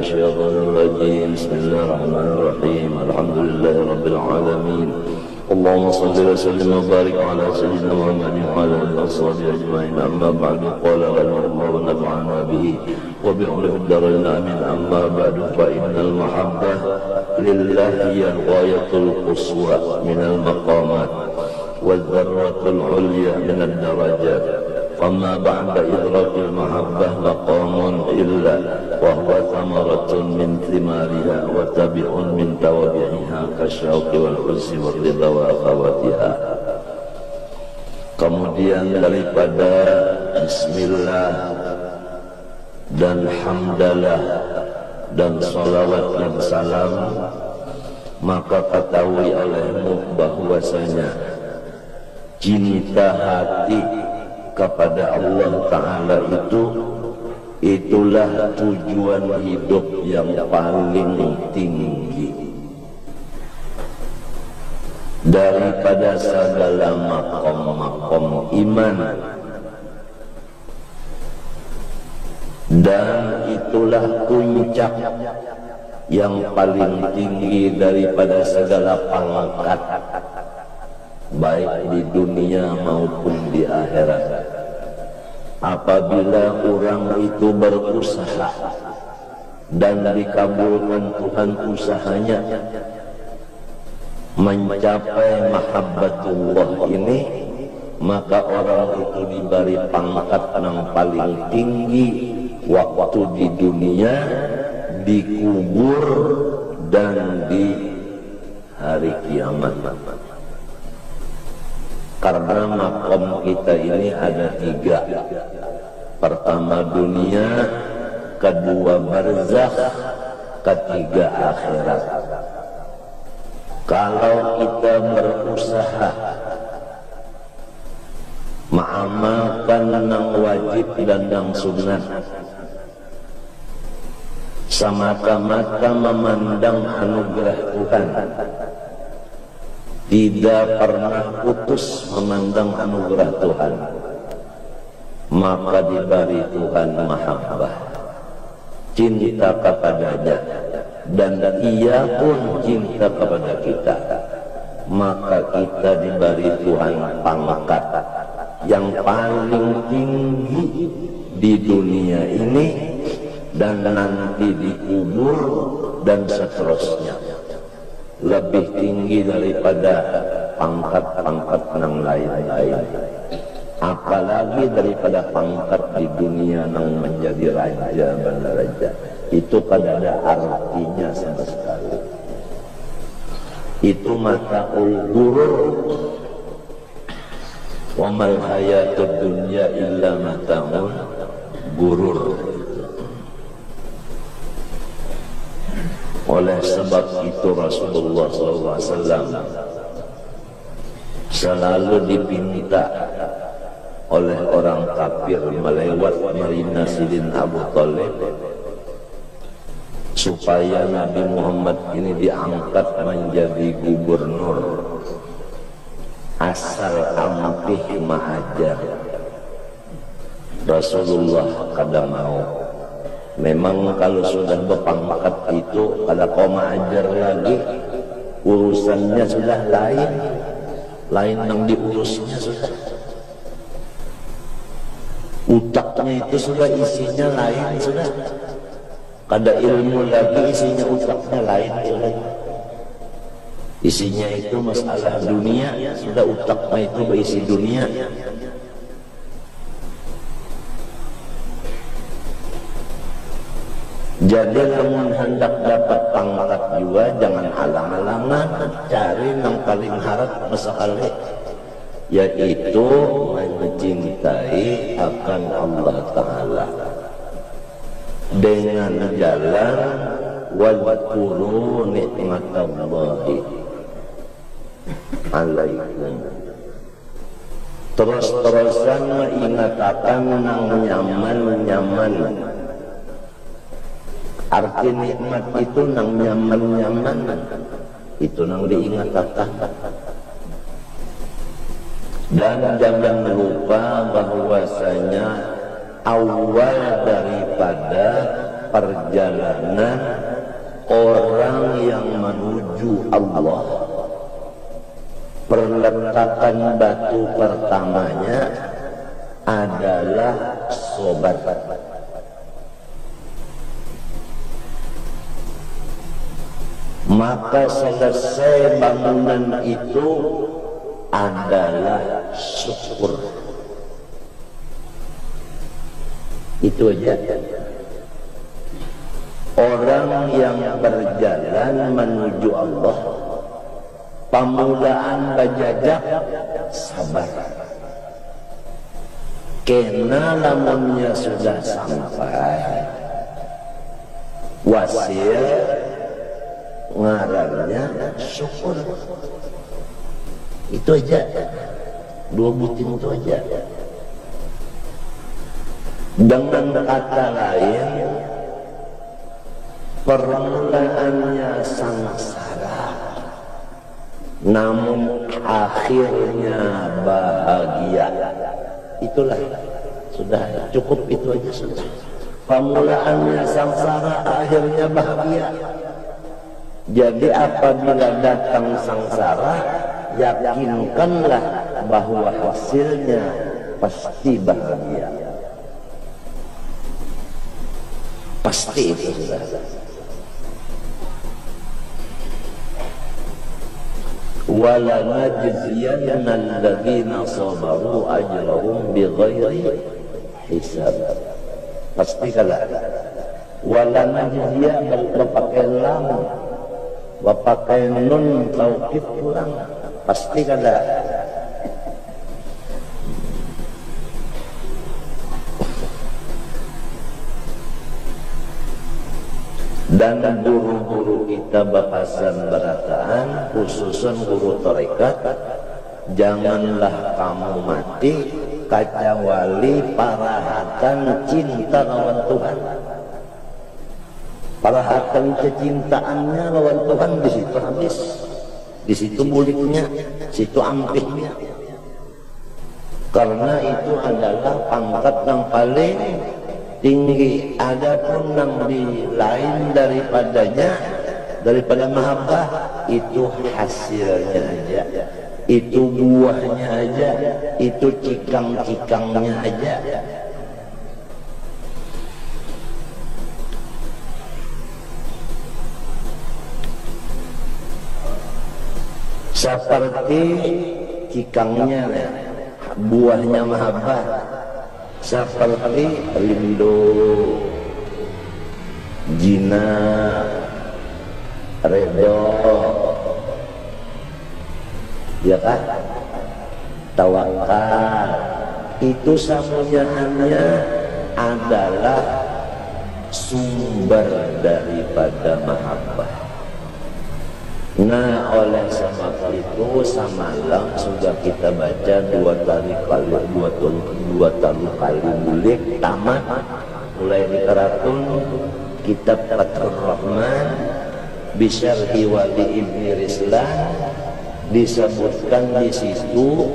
الشيطان الرجيم بسم الله الرحمن الرحيم الحمد لله رب العالمين اللهم صل وسلم وبارك على سيدنا محمد وعلى اله وصحبه اجمعين اما بعد قال رحمه الله ونفعنا به وبعلوم الدارين امين اما بعد فان المحبه لله هي الغايه القصوى من المقامات والذره العليا من الدرجات فما بعد إدراك المحبة مقام إلا وهو ثمرة من ثمارها وتبع من توابعها كالشوق والحزن والرضا وأخواتها. Kemudian daripada Bismillah dan Hamdalah dan salawat dan salam, maka ketahui olehmu bahwasanya cinta hati kepada Allah Ta'ala itulah tujuan hidup yang paling tinggi daripada segala makom-makom iman, dan itulah puncak yang paling tinggi daripada segala pangkat baik di dunia maupun di akhirat. Apabila orang itu berusaha dan dikabulkan Tuhan usahanya mencapai mahabbatullah ini, maka orang itu diberi pangkat yang paling tinggi waktu di dunia, dikubur dan di hari kiamat. Karena makom kita ini ada tiga. Pertama dunia, kedua barzakh, ketiga akhirat. Kalau kita berusaha mengamalkan yang wajib dan yang sunnah, semata-mata memandang anugerah Tuhan, tidak pernah putus memandang anugerah Tuhan, maka diberi Tuhan mahabbah, cinta kepadanya, dan ia pun cinta kepada kita, maka kita diberi Tuhan pangkat yang paling tinggi di dunia ini dan nanti dikubur dan seterusnya, lebih tinggi daripada pangkat-pangkat yang lain-lain, apalagi daripada pangkat di dunia yang menjadi raja dan raja. Itu kada ada artinya sama sekali. Itu mata'ul ghurur, wa mal hayatud dunya illa mata'ul ghurur. Oleh sebab itu Rasulullah SAW selalu dipinta oleh orang kafir melewat Marina Sidin Abu Thalib supaya Nabi Muhammad ini diangkat menjadi gubernur asal ampih mahajar. Rasulullah kadang mau. Memang kalau sudah berpangkat itu, kalau kau mengajar lagi, urusannya sudah lain yang diurusnya sudah. Utaknya itu sudah isinya lain sudah. Kada ilmu lagi isinya utaknya lain sudah. Isinya itu masalah dunia, sudah utaknya itu berisi dunia. Jadi namun hendak dapat pangkat juga, jangan halang-halangan, cari yang paling harap sekali, yaitu mencintai akan Allah Ta'ala dengan jalan wadhkuru nikmatallahi alaikum. Terus-terusan mengatakan yang nyaman-nyaman. Arti nikmat itu nang nyaman-nyaman, itu nang diingatkan. Dan jangan lupa bahwasanya awal daripada perjalanan orang yang menuju Allah, perletakan batu pertamanya adalah sobat. Maka selesai bangunan itu adalah syukur. Itu aja. Orang yang berjalan menuju Allah, pamulaan bajajak sabar. Kena lamunnya sudah sampai, wasil ngarannya syukur. Itu aja, dua butir itu aja. Dengan kata lain, permulaannya sangsara, namun akhirnya bahagia. Itulah, sudah cukup, itu aja sudah. Permulaannya sangsara, akhirnya bahagia. Jadi apabila datang sangsara, yakinkanlah bahwa hasilnya pasti bahagia. Pasti itu sudah. Wala najziyanna alladhina sabaru ajrahum bighairi hisab. Pasti kalah. Wala najziya berpakai lam, berpakai nun taukid pulang. Pasti kalah. Dan guru-guru kita bahasan berataan, khususan guru tarekat, janganlah kamu mati kecuali parahatan cinta lawan Tuhan. Parahatan kecintaannya lawan Tuhan di situ habis, di situ buliknya, situ ampihnya. Karena itu adalah pangkat yang paling tinggi. Adapun yang di lain daripadanya, daripada mahabbah, itu hasilnya aja, itu buahnya aja, itu cikang-cikangnya aja. Seperti cikangnya, buahnya mahabbah. Seperti rindu, jina, redho, ya kan, tawakal. Itu semuanya adalah sumber daripada mahabbah. Nah, oleh sebab itu semalam sudah kita baca dua kali bulik tamat, mulai di karatun kitab Fathur Rahman bisyarhi wali Ibni Rislan, disebutkan di situ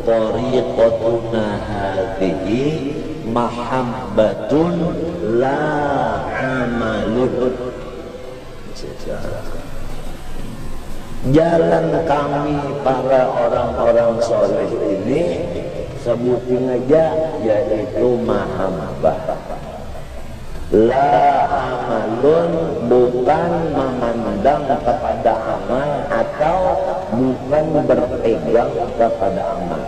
tariqatuna hadhihi mahabbatun la amalun. Jalan kami para orang-orang soleh ini sebutin aja, yaitu mahabbah. La amalun, bukan memandang kepada amal atau bukan berpegang kepada amal.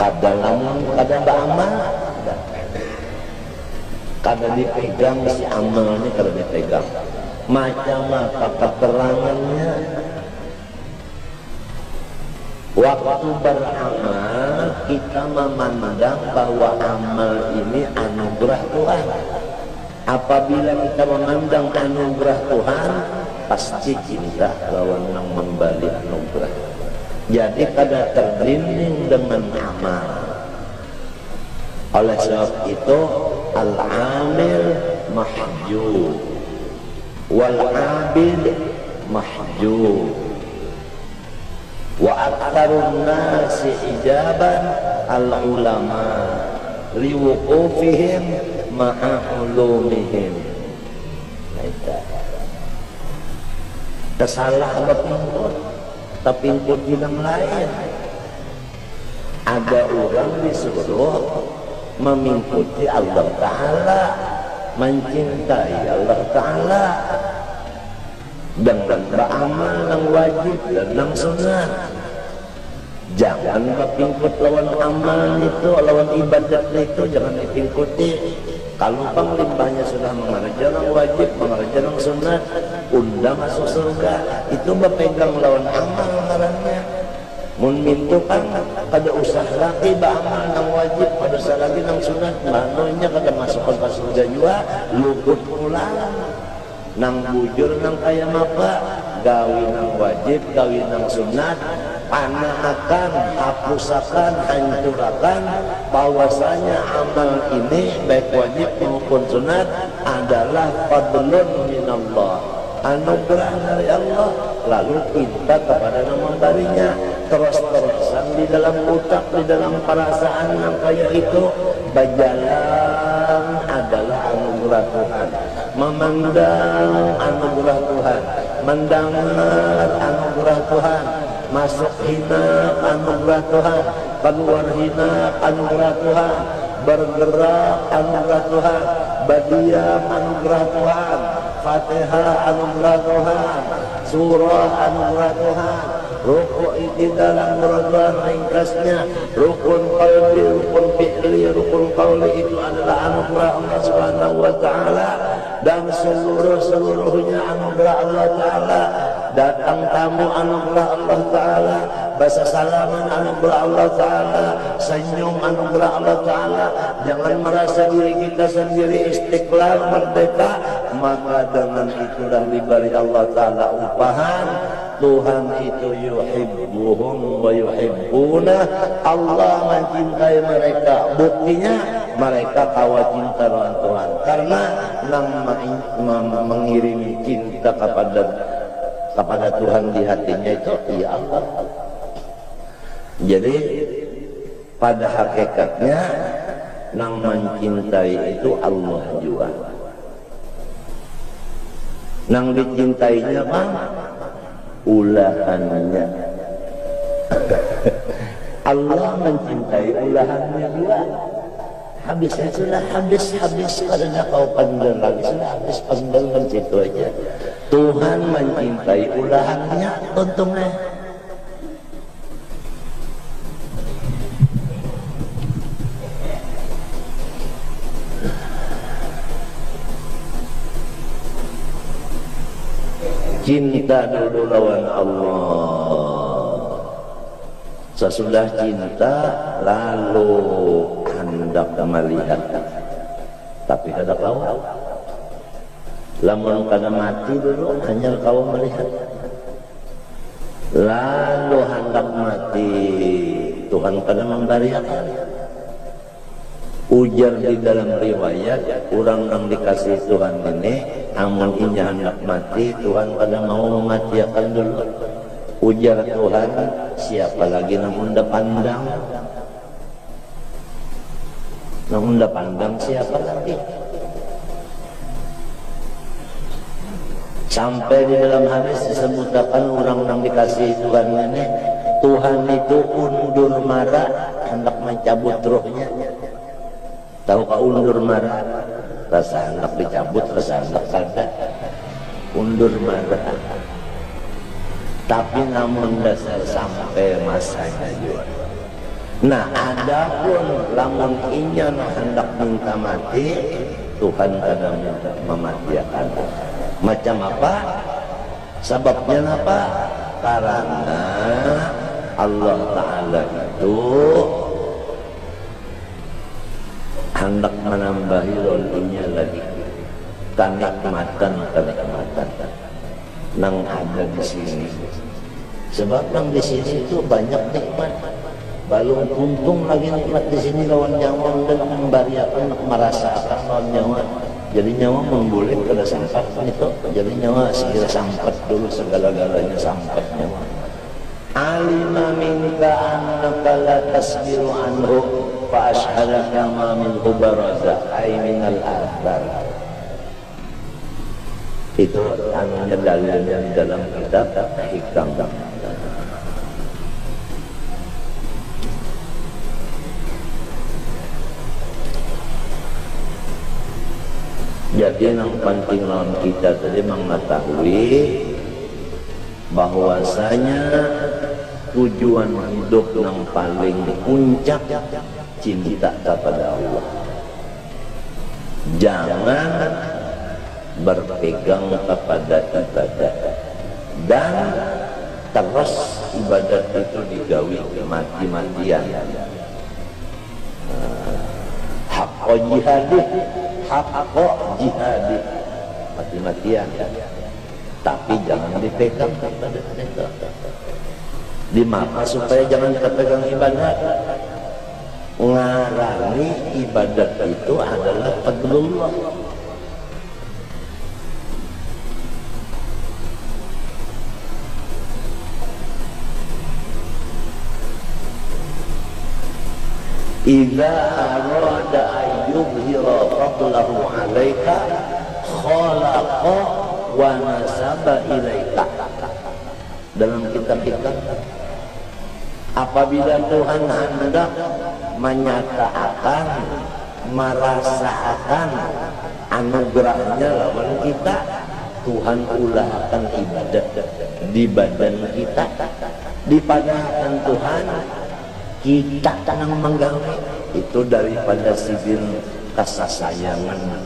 Kada lamun kada beramal, kada dipegang si amalnya, kada dipegang. Macam apa keterangannya? Waktu beramal kita memandang bahwa amal ini anugerah Tuhan. Apabila kita memandang anugerah Tuhan, pasti cinta lawan yang membalik anugerah. Jadi kada terlindung dengan amal. Oleh sebab itu al-amil mahjub wal abid mahjub, wa aktsarun nasi ijaban al ulama liwuqufihim ma'a ulumihim. Tersalah bapingkut, tapi pingkut bilang lain. Ada orang disuruh mengikuti Allah Ta'ala, mencintai Allah Ta'ala dengan beramal yang wajib dan yang sunat. Jangan bapingkut lawan amal itu, lawan ibadat itu jangan dipingkuti. Kalau panglibahnya sudah mengerjakan wajib, mengerjakan sunat, undang masuk surga, itu berpegang lawan amal ngarannya. Mun mintu kan kada usah lagi beramal nang wajib, kada usah lagi nang sunat, manonya kada masukkan ke surga juga, luput pulang. Nang bujur nang kaya apa, gawi nang wajib, gawi nang sunat, panaakan, hapusakan, hancurakan bahwasanya amal ini baik wajib maupun sunat adalah fadlun minallah, anugerah dari Allah. Lalu kita kepada nama darinya terus-terusan di dalam utak, di dalam perasaan yang kaya itu, berjalan adalah anugerah Tuhan, memandang anugerah Tuhan, mendengar anugerah Tuhan, masuk hina anugerah Tuhan, keluar hina anugerah Tuhan, bergerak anugerah Tuhan, berdiam anugerah Tuhan, Fatihah anugerah Tuhan, surah anugerah Tuhan, rukuk itu dalam berulang ringkasnya, rukun qalbi, rukun fi'li, rukun qawli itu adalah anugerah Allah Subhanahu wa Ta'ala, dan seluruhnya anugerah Allah Ta'ala. Datang tamu anugerah Allah Ta'ala, bahasa salaman anugerah Allah Ta'ala, senyum anugerah Allah Ta'ala. Jangan merasa diri kita sendiri istiqlal merdeka, maka dengan itulah diberi Allah Ta'ala upahan. Tuhan itu yuhibbuhum wa yuhibbuna, Allah mencintai mereka. Buktinya mereka kawa cinta dengan Tuhan, karena mengirim cinta kepada Tuhan di hatinya itu ya Allah. Jadi pada hakikatnya nang mencintai itu Allah juga. Nang dicintainya bang ulahannya. Allah mencintai ulahannya juga. Habisnya sudah habis karena kau pandang lagi, sudah habis pandangan situ aja. Tuhan mencintai ulahannya, untungnya. Cinta dulu lawan Allah. Sesudah cinta lalu hendak melihat, tapi kada kau. Lamun kada mati dulu hanya kau melihat, lalu hendak mati Tuhan kada membariakan. Ujar di dalam riwayat, orang yang dikasih Tuhan ini amun inya hendak mati, Tuhan kada mau mematiakan dulu. Ujar Tuhan, siapa lagi namun dah pandang? Namun dah pandang siapa lagi? Sampai di dalam hadis disebutkan orang yang dikasih Tuhan ini, Tuhan itu undur marah hendak mencabut rohnya. Tahu kau undur marah? Rasa hendak dicabut, rasa hendak kada. Undur marah. Tapi namun dasar sampai masanya juga. Nah, adapun lamun inya hendak minta mati, Tuhan kada minta mematiakan. Macam apa? Sebabnya apa? Karena Allah Ta'ala itu hendak menambahi rolinya lagi, kenikmatan nang ada di sini. Sebab nang di sini itu banyak nikmat, balung untung lagi nikmat di sini lawan nyawa dan membariakan merasakan lawan nyawa. Jadi nyawa memboleh kada sampat itu. Jadi nyawa segera sampat dulu, segala-galanya sampat nyawa. Alima minka annaka la tasbiru anhu, fa ashhadaka ma min baraza ay min al-athar. Itu anunya dalilnya di dalam kitab Hikam. Jadi yang penting lawan kita tadi mengetahui bahwasanya tujuan hidup yang paling puncak cinta kepada Allah. Jangan berpegang kepada ibadah dan terus ibadah itu digawi mati-matian. Hakko jihadi, hakko jihadi, mati-matian. Tapi jangan dipegang kepada itu. Di mana supaya jangan terpegang ibadah? Ngarani ibadat itu adalah fadlullah. Idza arada ayyubhira fadlahu 'alaika khalaqa wa nasaba ilaika. Dalam kitab-kitab, apabila Tuhan hendak menyatakan, merasakan anugerahnya lawan kita, Tuhan ulahkan ibadah di badan kita, dipadahkan Tuhan kita tenang menggawe itu daripada sidin kasasayangan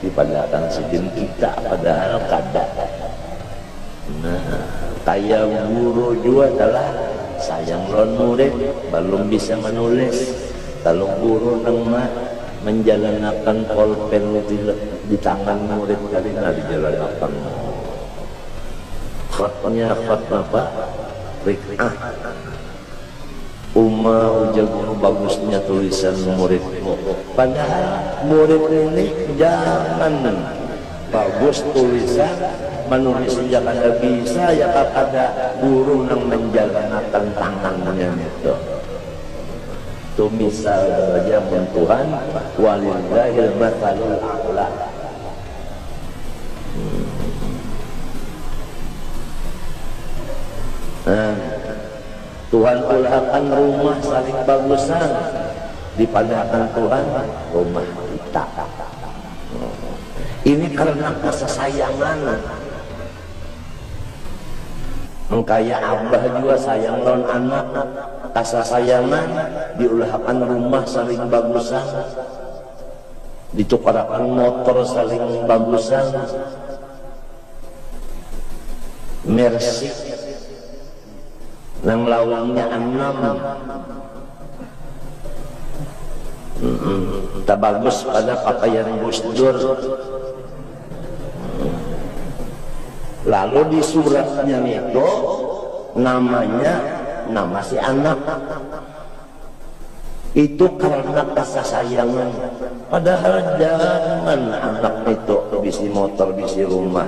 dipadahkan sidin kita padahal kada. Nah, kayak guru juga adalah sayang lawan murid belum bisa menulis. Kalau guru nengah menjalankan pulpen di tangan murid kali nggak dijalankan. Khatnya khat apa? Rik'ah. Ujar guru bagusnya tulisan muridmu. Padahal murid ini jangan bagus tulisan, menulis jangan bisa ya kepada guru yang menjalankan tangannya itu. Itu misal saja Tuhan walillahil matsalul a'la. Tuhan ulahkan rumah saling bagusan, dipadahkan Tuhan rumah kita. Ini karena kesayangan. Kayak abah juga sayang lawan anak, kesayangan diulahkan rumah saling bagusan, ditukarkan motor saling bagusan, Mercy yang lawangnya 6 tak bagus pada pakaian Gus Dur. Lalu di suratnya itu namanya nama si anak itu karena kasih sayangan. Padahal jangan anak itu bisi motor bisi rumah,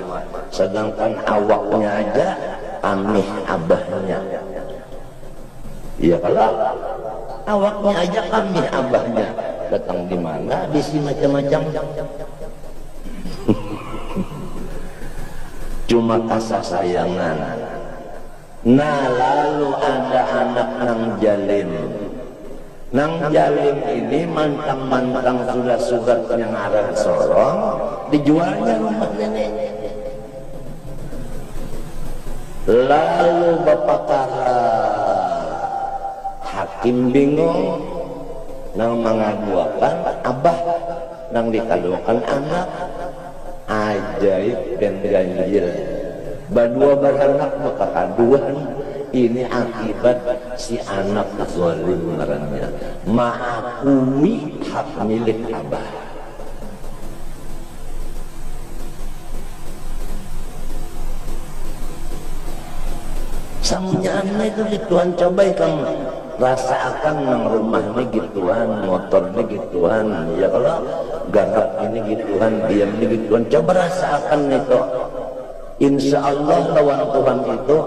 sedangkan awaknya aja amih abahnya. Ya kalau awaknya aja kami abahnya datang di mana di sini macam-macam. Cuma kasih sayangan. Nah lalu ada anak nang jalim. Nang jalim ini mantang-mantang sudah yang arah sorong, dijualnya rumah nenek. Lalu bapak hakim bingung, nang mengaduakan abah, nang dikaduakan anak. Ajaib dan ganjil, badua beranak maka kaduan. Ini akibat si anak zalim ngarannya mengakui hak milik abah. Samanya itu gituan, coba kamu rasakan nang rumah ini gituan, motor ini gituan, ya kalau garap ini gituan, diam ini gituan, coba rasakan itu. Insya Allah lawan Tuhan itu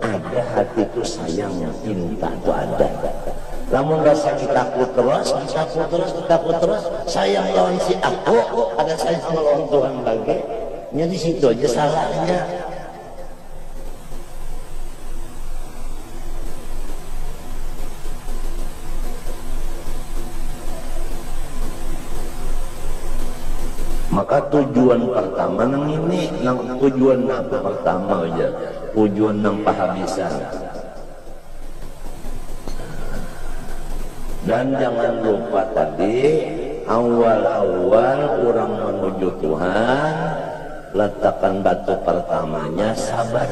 ada hatiku sayang, cinta itu ada. Lamun rasa kita takut terus, sayang lawan si aku, ada sayang lawan Tuhan lagi. Nya di situ aja salahnya. Maka tujuan pertama nang ini, nang tujuan apa pertama aja, tujuan nang pahabisan. Dan jangan lupa tadi awal-awal orang menuju Tuhan, letakkan batu pertamanya sabar.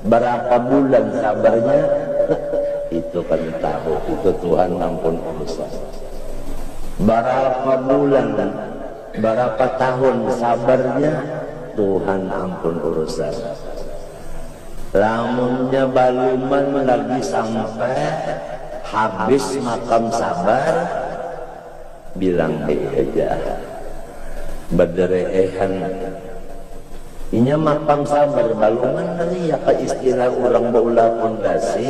Berapa bulan sabarnya? Itu kan tahu, itu Tuhan ampun urusan. Berapa bulan, berapa tahun sabarnya, Tuhan ampun urusan. Lamunnya baluman lagi sampai habis makam sabar, bilang aja berderehan inya makam sabar baluman dari ya ke istilah orang bola pondasi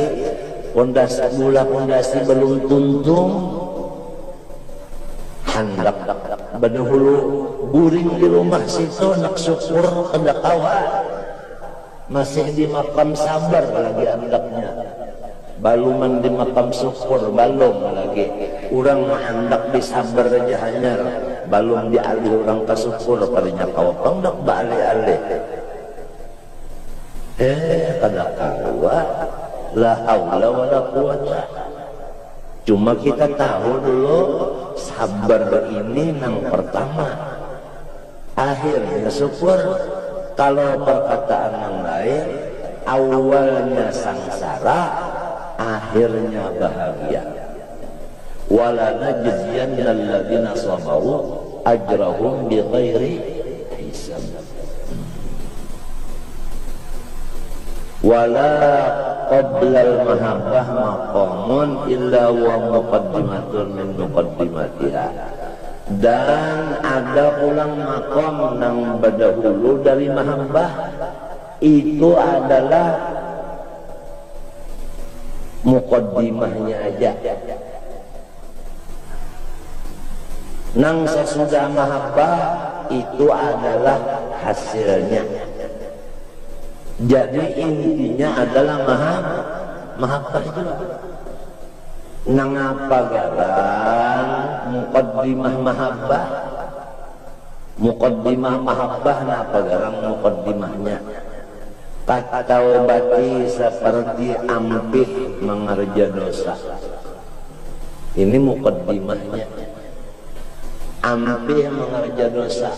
bola pondasi belum tuntung hendak berdahulu guring di rumah situ nak syukur hendak awal masih di makam sabar lagi hendaknya. Baluman di makam syukur balum lagi orang hendak disabar aja hanya balum dialih orang ke syukur padanya kawapang dak balik-alih kada kawa la haula wala quwata. Cuma kita tahu dulu sabar ini nang pertama, akhirnya syukur. Kalau perkataan yang lain, awalnya sangsara, akhirnya bahagia. Wala najziyannal ladzina sabaru ajrahum bighairi hisab. Wala qablal mahabbah maqamun illa wa muqaddimatun min muqaddimatiha. Dan ada ulang maqam nang berdahulu dari mahabbah, itu adalah muqaddimahnya aja. Nang sesudah mahabbah itu adalah hasilnya. Jadi intinya adalah mahabbah itu. Nang apa garan muqaddimah mahabbah? Muqaddimah mahabbah napa garan muqaddimahnya? Kata obati seperti ampih mengerja dosa. Ini muqaddimahnya. Ampih mengerja dosa.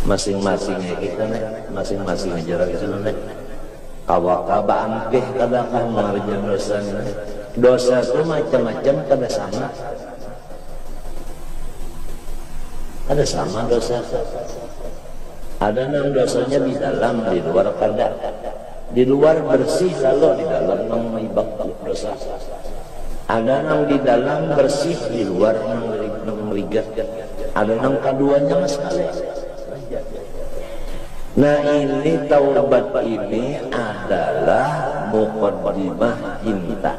Masing-masingnya kita nih, masing-masing aja gitu nih. Kawa-kawa ampih kadang-kadang mengerja dosa nih. Dosa itu macam-macam, kada sama. Ada sama dosa. Ada nang dosanya di dalam, di luar kada. Di luar bersih lalu di dalam nang maibak dosa. Ada nang di dalam bersih, di luar nang merigat. Ada nang keduanya sekali. Nah ini taubat ini adalah muqaddimah cinta.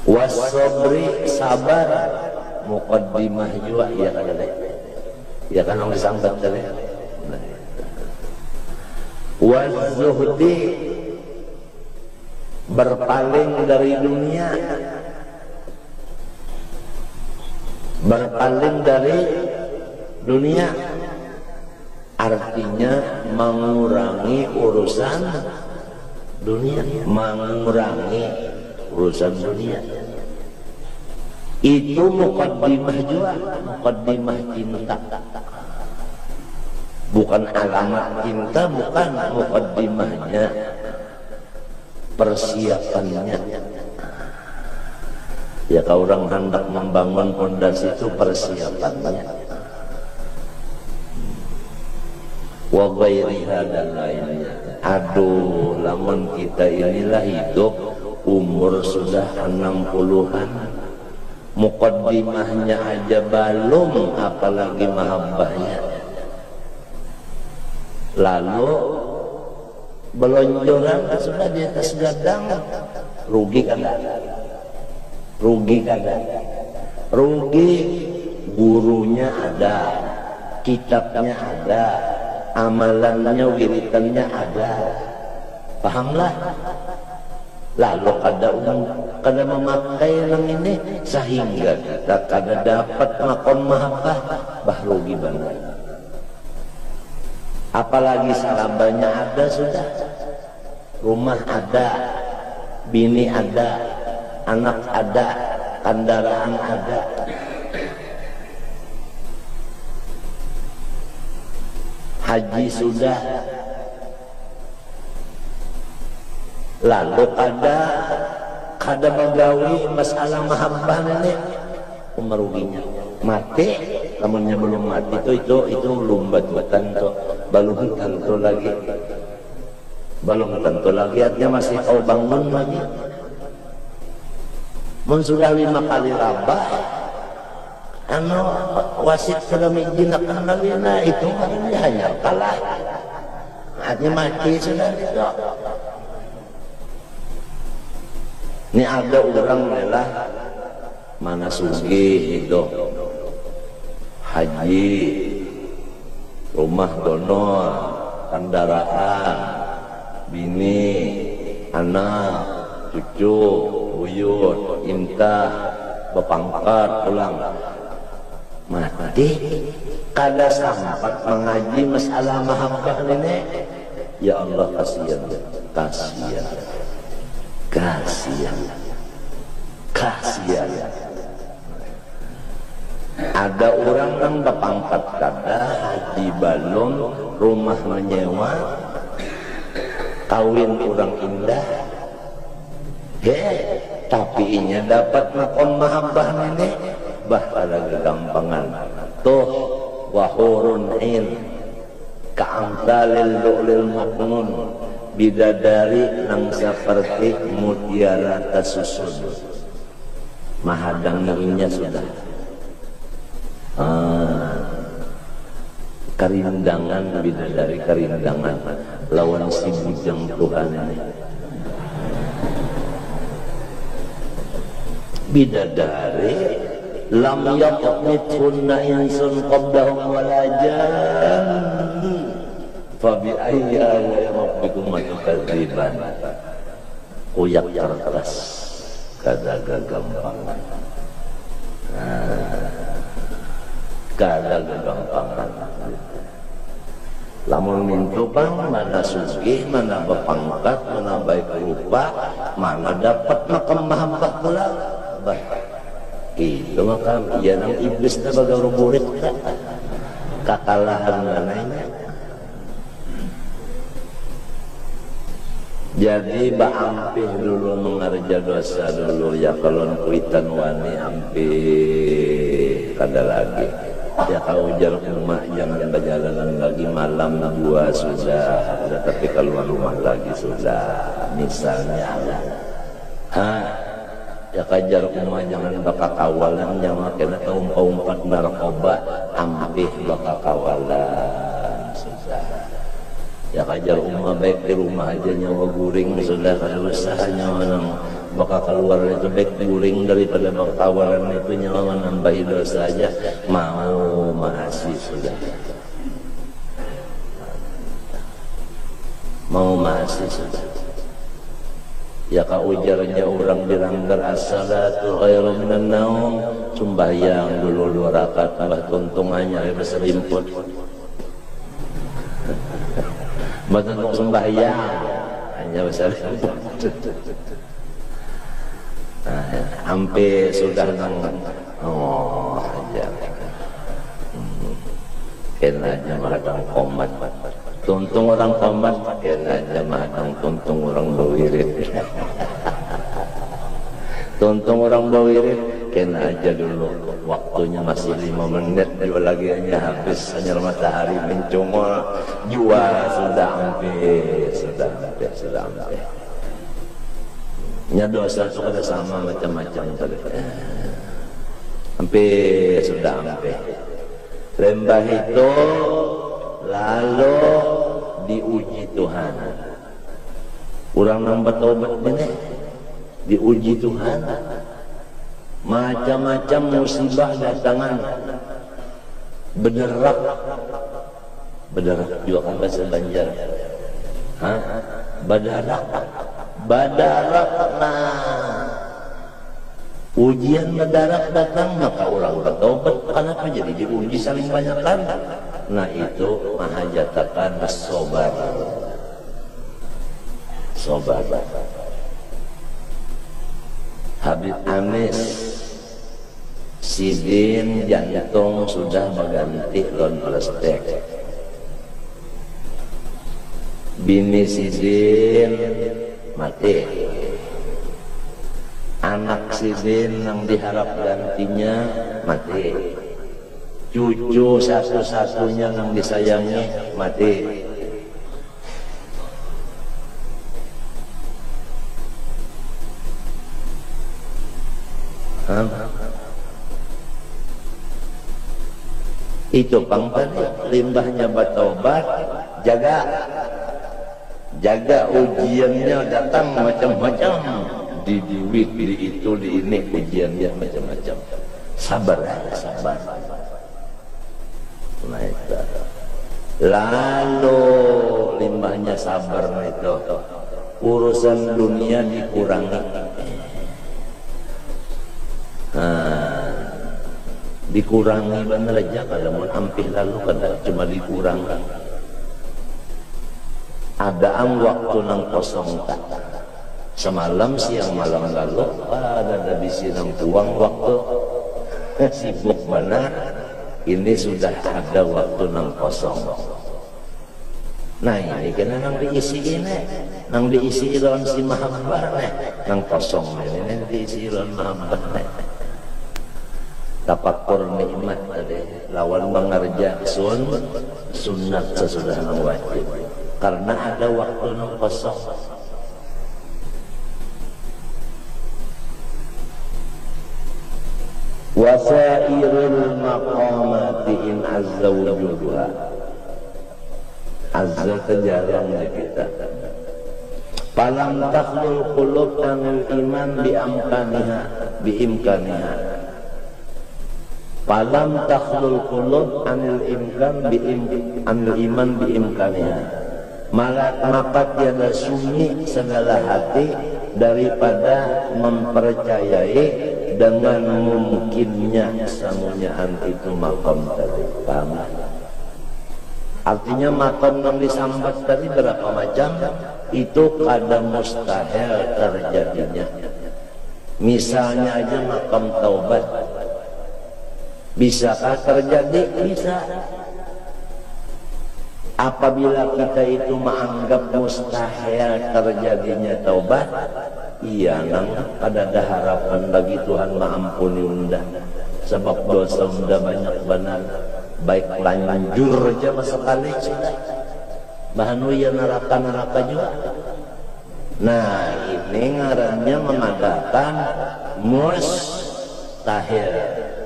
Wasobri sabar muqaddimah juga ya kan deh. Ya kan orang disambat tadi. Wazuhdi berpaling dari dunia. Berpaling dari dunia artinya mengurangi urusan dunia, mengurangi urusan dunia. Itu muqaddimah juga, muqaddimah cinta. Bukan alamat cinta, bukan muqaddimahnya, persiapannya. Ya kalau orang hendak membangun pondasi itu persiapannya. Wa ghairiha dan lainnya. Aduh, lamun kita inilah hidup umur sudah 60-an, muqaddimahnya aja belum, apalagi mahabbahnya. Lalu belonjoran sudah di atas gadang, rugi kan? Rugi kan? Rugi, gurunya ada, kitabnya ada, amalannya, wiritannya ada, pahamlah. Lalu kada memakai yang ini sehingga kita kada dapat makom mahabbah, bah rugi banget. Apalagi sahabatnya ada sudah, rumah ada, bini ada, anak ada, kendaraan ada. Haji sudah, lalu kada menggawi masalah mahabbah ini, meruginya. Mati, namunnya belum mati itu belum batutan tuh, belum tentu lagi, artinya masih kau bangun lagi. Mun sudah 5 kali rabah, wasit sudah menjinakkan lagi, nah itu hanya kalah, artinya mati sudah itu. Ini ada orang lelah mana sugih itu haji, rumah donor, kendaraan, bini, anak, cucu, buyut, intah, bepangkat, pulang. Mati kada sempat mengaji masalah mahabbah ini. Ya Allah, kasihan. Ada orang yang berpangkat kada, haji balon, rumah menyewa, kawin orang indah, tapi inya dapat makom mahabbah ini, bah ada kegampangan. Tuh wahurun in ka'amtalil lu'lil maknun, bidadari nang seperti mutiara tersusun, mahadang nangnya sudah. Kerindangan, bidadari kerindangan lawan si bujang Tuhan ini. Bidadari lam yaqmithunna insun qablahum wala jan, fa bi ayyi ala'i rabbikum tukadziban. Kuyak cerdas kada gagampangan, kada gagampangan. Lamun mintu bang, mana sugih, mana berpangkat, mana baik rupa, mana dapat makam mahabbah pula. Bah, itu makam iya nang iblis na baga ruburit kakalahan mananya. Jadi baampih dulu mengarja dosa dulu ya, kalau kuitan wani ampih kada lagi. Ya kau ujar rumah jangan berjalanan lagi malam 2 sudah, tapi keluar rumah lagi sudah, misalnya. Ya kajar rumah jangan bakal kawalan, jangan kena umpat narkoba, ampih bakal kawalan sudah. Ya kajar rumah baik di rumah aja nyawa guring sudah, kada usah nyawa nang bakal keluar itu baik guring daripada bakal kawalan itu nyawa menambahi dosa aja, mau masih sudah, mau masih sudah. Ya kau ujarnya orang diranggar as-salatu khairu minan naum, sembahyang dulu 2 rakaat tambah tuntungannya berselimput. Betuntung sembahyang hanya berselimput. Hampir sudah nang aja. Kena aja mahadang komat. Tuntung orang komat, kena aja mahadang tuntung orang bawirit. Tuntung orang bawirit, kena aja dulu. Waktunya masih 5 menit, juga lagi hanya habis, hanya matahari mencungol. Jua sudah hampir. Nya dosa itu ada sama macam-macam tadi. Hampir sudah hampir. Lembah itu lalu diuji Tuhan. Urang nang bertobat ini diuji Tuhan. Macam-macam musibah datangan. Bederak juga kan bahasa Banjar. Badarak nah ujian mendarat datang maka orang bertobat. Kenapa jadi diuji saling banyak kan? Nah itu mahajatakan sobar. Habib Anis Sidin jantung sudah berganti lon plastik. Bini Sidin mati. Anak Sidin yang diharap gantinya mati. Cucu satu-satunya yang disayangi mati. Itu pangpani limbahnya bertobat, jaga ujiannya datang macam-macam, di duit, di itu, di ini ujiannya macam-macam. Sabar. Nah itu. Lalu limbahnya sabar itu, urusan dunia dikurangi. Dikurangi benar aja kalau mau ampih lalu kada cuma dikurangi. Ada waktu nang kosong tak. Semalam siang malam lalu ada bisi nang tuang waktu sibuk benar. Ini sudah ada waktu nang kosong. Nah ini kena nang diisi ini, nang diisi lawan si mahabbah nang kosong ini diisi lawan mahabbah. Tafakur nikmat tadi lawan mengerja sunat sesudah nang wajib karena ada waktu nang kosong. Wasairul maqamati in azza wujuduha azza terjarang di kita. Palam takhlul qulub anil iman biimkaniha. Palam takhlul qulub anil iman biimkaniha. Maka tiada sunyi segala hati daripada mempercayai dengan mungkinnya samunyaan itu makam tadi. Paham? Artinya makam yang disambat tadi berapa macam? Itu kada mustahil terjadinya. Misalnya aja makam taubat, bisakah terjadi? Bisa. Apabila kita itu menganggap mustahil terjadinya taubat, iya nang ada harapan bagi Tuhan mengampuni unda. Sebab dosa unda banyak benar. Baik lanjur aja sekali sudah. Bahanu ya neraka juga. Nah ini ngarannya mengadakan mustahil.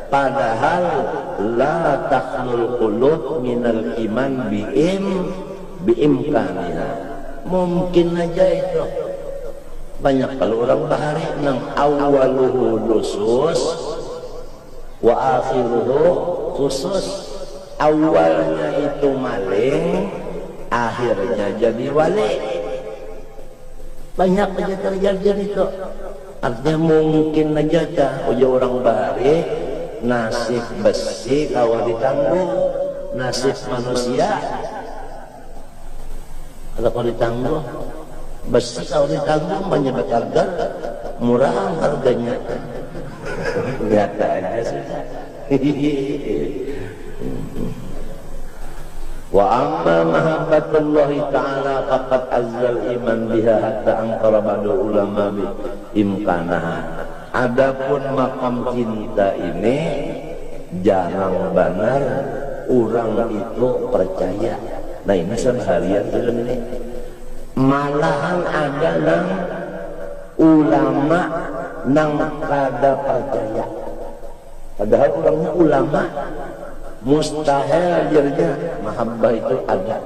Padahal la takhlul qulub minal iman biimkaniha. Mungkin aja itu. Banyak kalau orang bahari nang awaluhu lusus wa akhiruhu khusus. Awalnya itu maling, akhirnya jadi wali. Banyak aja terjadi itu. Artinya mungkin aja dah orang bahari nasib besi kalau ditanggung, nasib manusia kalau ditanggung, besi kalau ditanggung banyak harga, murah harganya. Nyata aja sudah. Wa amma mahabbatullahi ta'ala faqad azzal iman biha hatta angkara ba'du ulama bi imkanaha. Adapun makam cinta ini jarang benar orang itu percaya. Nah ini seharian ini malahan ada nang ulama nang kada percaya. Padahal orangnya ulama, mustahil jadinya mahabbah itu ada,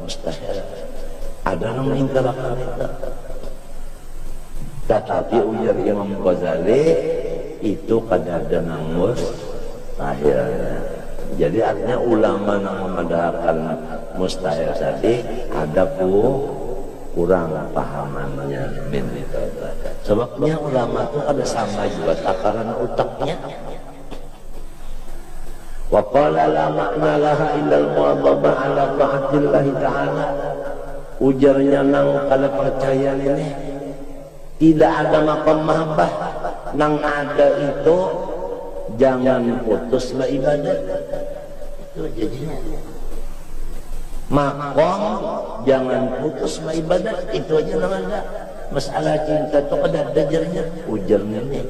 mustahil. Ada yang mengingkarakan itu. Tetapi ujar Imam Ghazali itu kadang-kadang mustahil. Jadi artinya ulama yang memadahkan mustahil tadi ada kurang pahamannya. Sebabnya ulama itu ada sama juga takaran utaknya. Wa qala la makna laha illa al-muwadhabah ala ta'atillah ta'ala. Ujarnya nang kalau percaya ini tidak ada maqam mahabbah, nang ada itu jangan putuslah ibadah. Itu jadinya maqam jangan putuslah ibadah, itu aja nang ada. Masalah cinta itu ada dajarnya, ujarnya ini.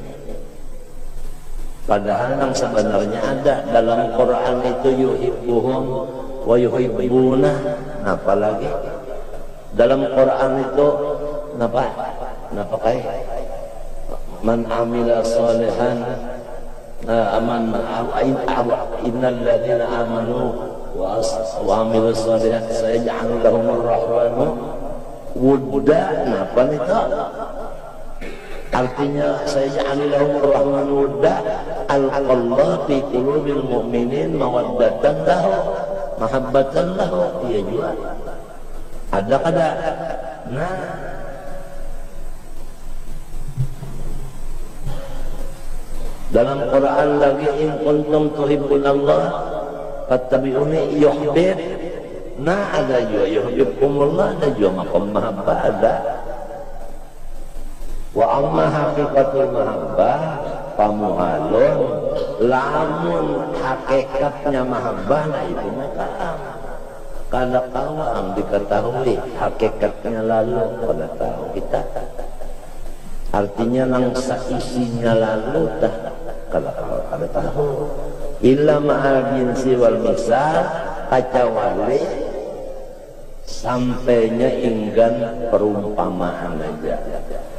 Padahal yang sebenarnya ada dalam Quran itu yuhibbuhum wa yuhibbuna. Apalagi dalam Quran itu napa kai man amila salihan innal ladzina amanu wa amilu salihat sayaj'alu lahumur rahmanu wudda. Napa itu artinya sayaj'alu lahumur rahmanu wudda alqallahu fi qulubil mu'minin mawaddatan lahu mahabbatan lahu. Iya juga ada kada. Nah, dalam Quran lagi in kuntum tuhibbunallah fattabi'uni yuhbib. Nah, ada juga yuhibbukumullah, ada juga maqam mahabbah ada. Wa amma haqiqatul mahabbah pamuhalun, lamun hakikatnya mahabbah nah itu maqam. Karena kawam diketahui hakikatnya lalu pada tahu kita. Artinya langsa isinya lalu dah kalau ada tahu. Illa ma'al jinsi wal misal kacawali sampainya inggan perumpamaan aja.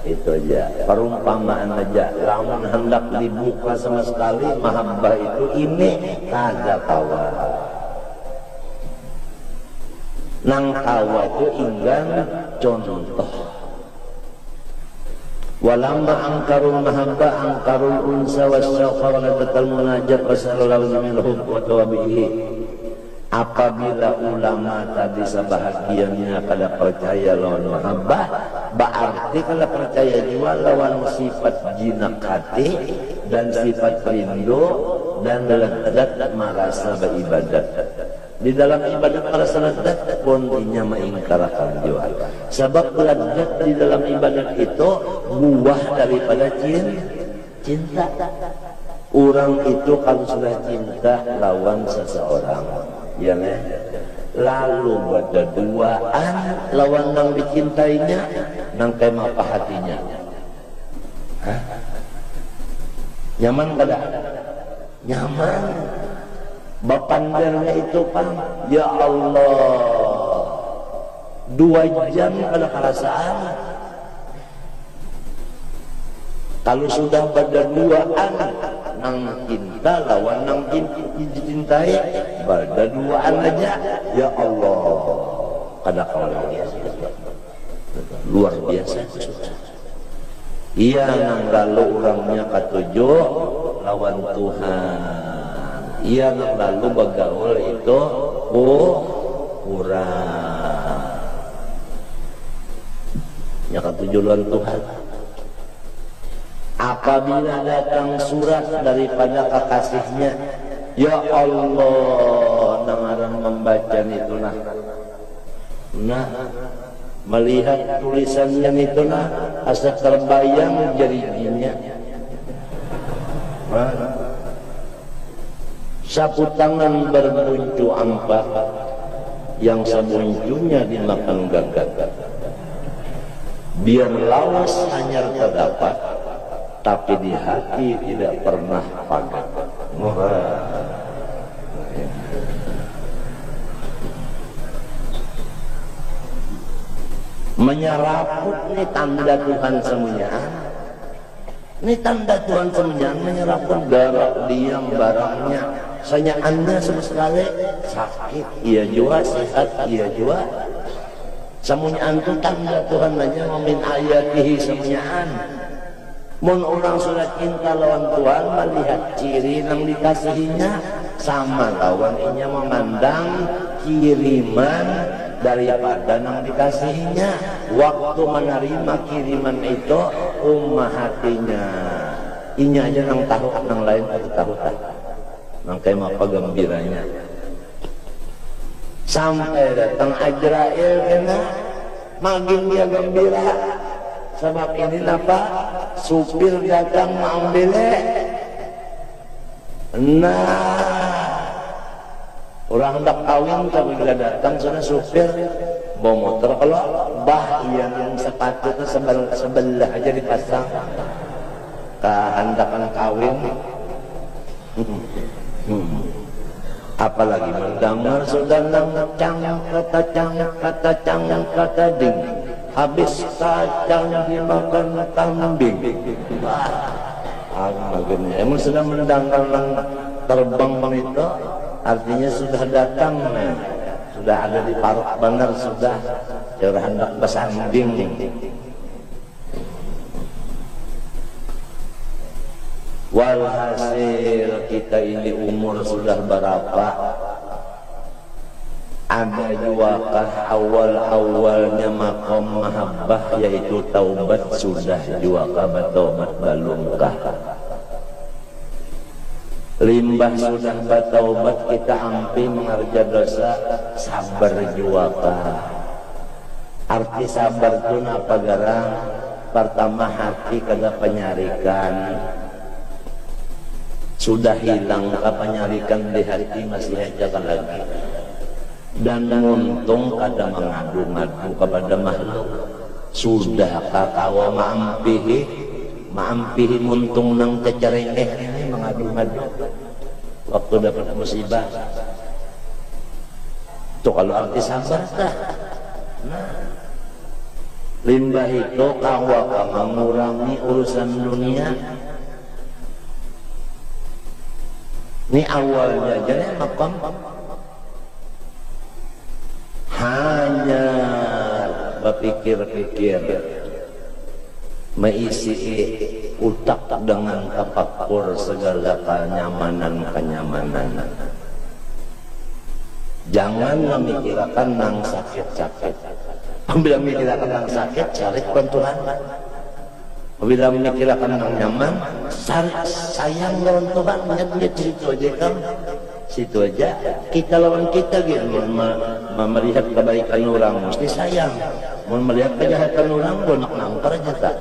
Itu aja perumpamaan aja. Lamun hendak dibuka sama sekali mahabbah itu ini ada kawan. Nang kawa itu inggan contoh. Walamma angkarul mahabbah angkarul unsa wasyauqa waladatal munajat wasallallahu minhum wa tawabihi. Apabila ulama tadi sebahagiannya kada percaya lawan mahabbah, berarti kada percaya jiwa lawan sifat jinak hati dan sifat rindu dan lezat merasa beribadat. Di dalam ibadat merasa lezat pun inya mengingkarakan jiwa. Sebab lezat di dalam ibadat itu buah daripada cinta. Orang itu kalau sudah cinta lawan seseorang, ya nih, lalu berduaan lawan yang dicintainya, nang kemah hatinya. Hah? Nyaman kada? Nyaman. Bapandarnya itu kan, ya Allah, 2 jam pada perasaan. Kalau sudah berduaan, nang cinta lawan nang dicintai, berduaan aja, ya Allah, kada kalah luar biasa. Iya nang lalu orangnya ketujuh lawan Tuhan. Ia nang lalu bergaul itu kurang. Yang ketujuh lawan Tuhan. Apabila datang surat daripada kekasihnya, ya Allah, nang orang membaca itu nah melihat tulisannya itu asa terbayang jadinya. Sapu tangan bermuncu ampak, yang semuncunya dimakan gagak. Biar lawas hanyar terdapat, tapi di hati tidak pernah pagat. Menyeraput nih tanda Tuhan semuanya. Ini tanda Tuhan semenjak menyerahkan darah diam barangnya. Sanya anda sama sekali sakit, iya jua, sehat, iya jua. Semuanya itu tanda Tuhan aja memin ayatihi semuanyaan. Mun orang sudah cinta lawan Tuhan, melihat ciri yang dikasihinya, sama lawan inya memandang kiriman daripada yang dikasihinya. Waktu menerima kiriman itu hatinya inya aja yang tahu, yang lain tahu tak makanya apa gembiranya sampai datang Ajrail kena makin dia gembira. Sebab ini apa? Supir datang mengambilnya. Nah, orang hendak kawin tapi bila datang sudah supir bawa motor, kalau bah yang sepatu itu sebelah aja dipasang kehendakan kawin. Apalagi mendengar sudah kata cang kata ding, habis kacang dimakan kambing. Emang sudah mendengar terbang itu artinya sudah datang, sudah ada di paruk benar, sudah cara hendak bersanding. Walhasil kita ini umur sudah berapa, ada juakah awal-awalnya maqam mahabbah yaitu taubat, sudah juakah bertaubat balumkah? Limbah sudah bertaubat kita ampi mengerja dosa, sabar juakah? Arti sabar itu apa garang? Pertama hati kada penyarikan, sudah hilang apa nyarikan di hati masih aja kan lagi, dan untung kada mengadu-ngadu kepada makhluk. Sudah kakawa maampihi muntung nang cecerengeh ini mengadu-ngadu waktu dapat musibah. Itu kalau arti sabar dah. Nah, limbah itu kawa mengurangi urusan dunia. Ini awalnya aja ya makam hanya berpikir-pikir, mengisi utak dengan tafakur segala kenyamanan. Jangan memikirkan nang sakit-sakit. Bila memikirkan nang sakit, cari bantuan. Bila memikirkan yang nyaman, sayang lawan Tuhan, lihat situ aja kan, situ aja. Kita lawan kita gitu, melihat kebaikan orang mesti sayang, mau melihat kejahatan orang bonak nangkar aja tak.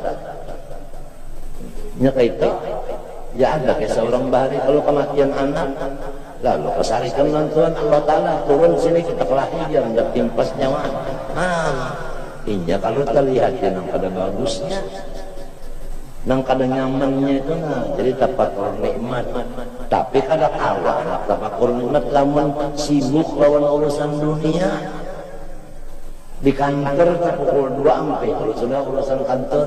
Nyaka itu, ya ada kayak seorang bahari kalau kematian anak, lalu kesarikan dengan Tuhan Allah Taala turun sini kita kelahi dia hendak timpas nyawa. Inya kalau terlihat yang pada bagusnya. Nang kada nyamannya itu jadi tafakur nikmat, tapi kada kawan tafakur nikmat lamun sibuk lawan urusan dunia. Di kantor pukul 2 sampai kalau sudah urusan kantor,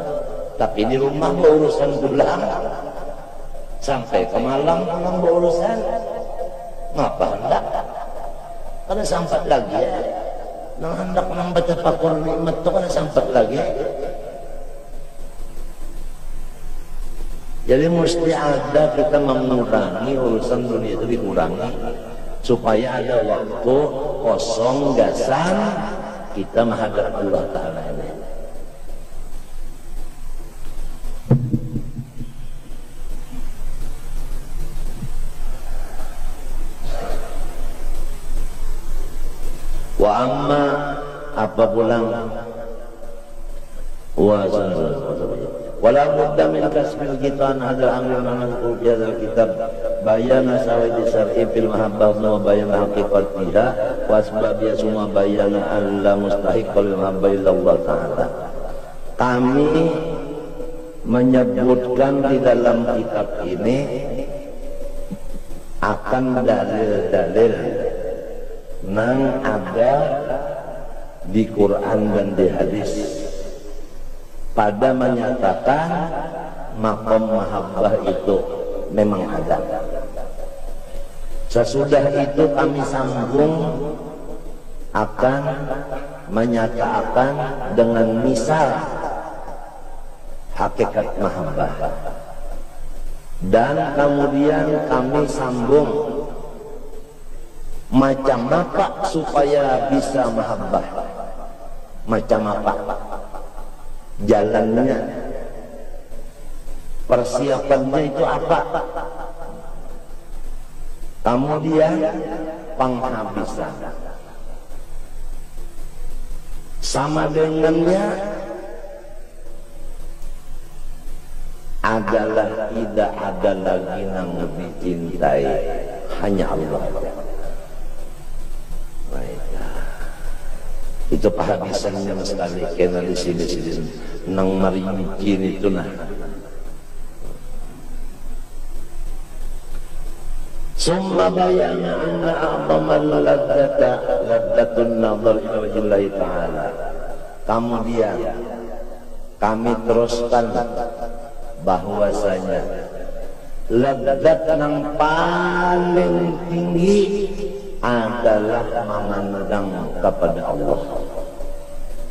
tapi di rumah urusan pulang sampai ke Malang pulang urusan ngapa hendak kada sampat lagi ya. Nang hendak membaca tafakur nikmat itu kada sampat lagi. Jadi mesti ada kita mengurangi urusan dunia itu, dikurangi supaya ada waktu kosong gasan kita menghadap Allah Ta'ala ini. Wa amma apa pulang wala budda min kasbil kitan hadal amri manazkur fi hadzal kitab bayana sawadi syar'i fil mahabbah wa bayana haqiqatiha wa asbabiyya summa bayana alla mustahiqqal mahabbah illallah ta'ala. Kami menyebutkan di dalam kitab ini akan dalil-dalil yang ada di Quran dan di hadis pada menyatakan maqam mahabbah itu memang ada. Sesudah itu kami sambung akan menyatakan dengan misal hakikat mahabbah. Dan kemudian kami sambung macam apa supaya bisa mahabbah. Macam apa jalannya, persiapannya itu apa. Kemudian penghabisan. Sama dengannya adalah tidak ada lagi yang lebih cintai, hanya Allah. Itu penghabisannya sekali. Karena di sini nang mari bikin itu nah. Summa bayana anna a'zamal laddatun nazar ila wajhillahi ta'ala. Kemudian kami teruskan bahwasanya ladzat yang paling tinggi adalah memandang kepada Allah.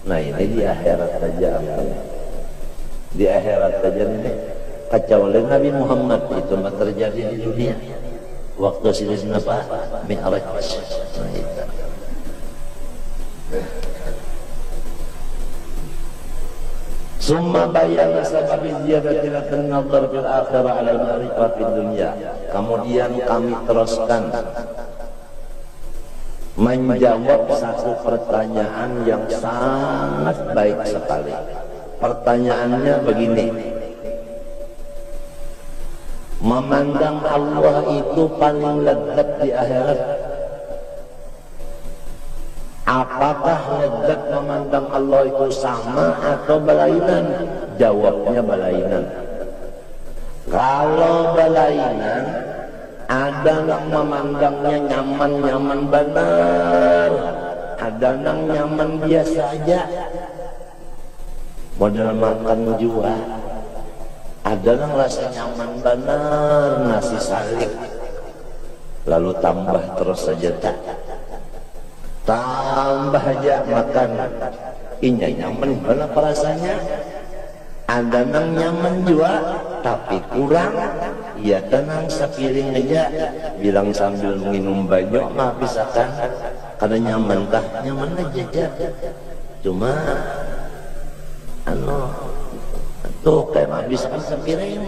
Nah ini di akhirat saja. Di akhirat saja ini kacau oleh Nabi Muhammad itu terjadi di dunia. Waktu sini apa? Mi'raj. Summa bayana sabab ziyadati an-nazar fil akhirah 'ala al-ma'rifah fid dunya. Kemudian kami teruskan menjawab satu pertanyaan yang sangat baik sekali. Pertanyaannya begini. Memandang Allah itu paling lezat di akhirat. Apakah lezat memandang Allah itu sama atau berlainan? Jawabnya berlainan. Kalau berlainan, ada yang memandangnya nyaman-nyaman benar, ada yang nyaman biasa aja, modal makan jua. Ada yang rasa nyaman benar, nasi salik, lalu tambah terus saja tak, tambah aja makan, ini nyaman benar rasanya. Ada yang nyaman juga, tapi kurang, ya tenang sepiring aja, bilang sambil minum banyak nggak bisa kan, karena nyaman kah, nyaman aja, cuma, tuh kayak habis sepiring.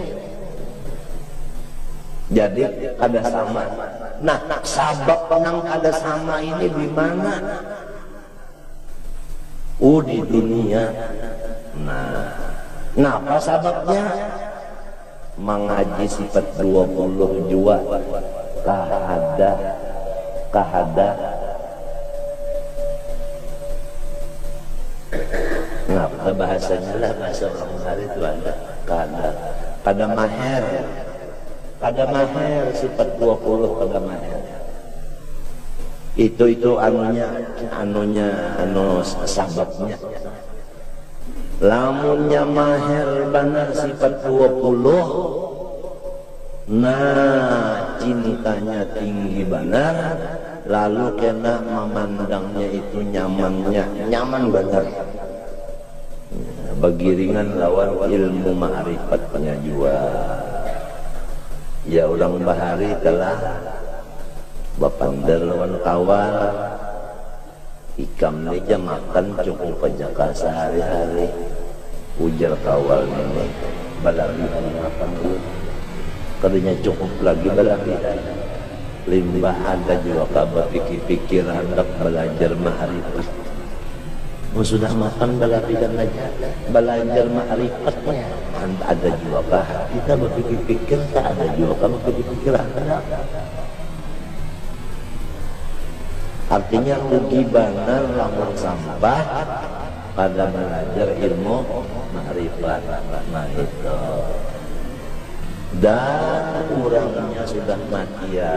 Jadi ada sama. Nah, sabab penang ada sama ini di mana? Di dunia. Nah, apa sababnya? Mengaji sifat 20 jua kahada. Nah, bahasanya lah bahasa orang hari itu ada kada maher sifat 20 kada maher. Itu anunya sababnya. Lamunnya maher benar sifat 20, nah cintanya tinggi benar, lalu kena memandangnya itu nyaman benar. Begiringan lawan ilmu ma'rifatnya juga. Ya orang bahari telah bapandar lawan kawal, ikam aja makan cukup aja sehari-hari. Ujar kawal ini balabihan makan dulu, kerjanya cukup lagi balabihan. Limbah ada juga kabar pikir-pikir hendak belajar ma'rifat. Sudah makan balabihan aja, belajar ma'rifatnya. Ada juga kah kita berpikir-pikir, tak ada juga kamu berpikir ada. Artinya rugi benar lamun sampah pada belajar ilmu ma'rifat. Nah itu. Dan orangnya sudah mati ya.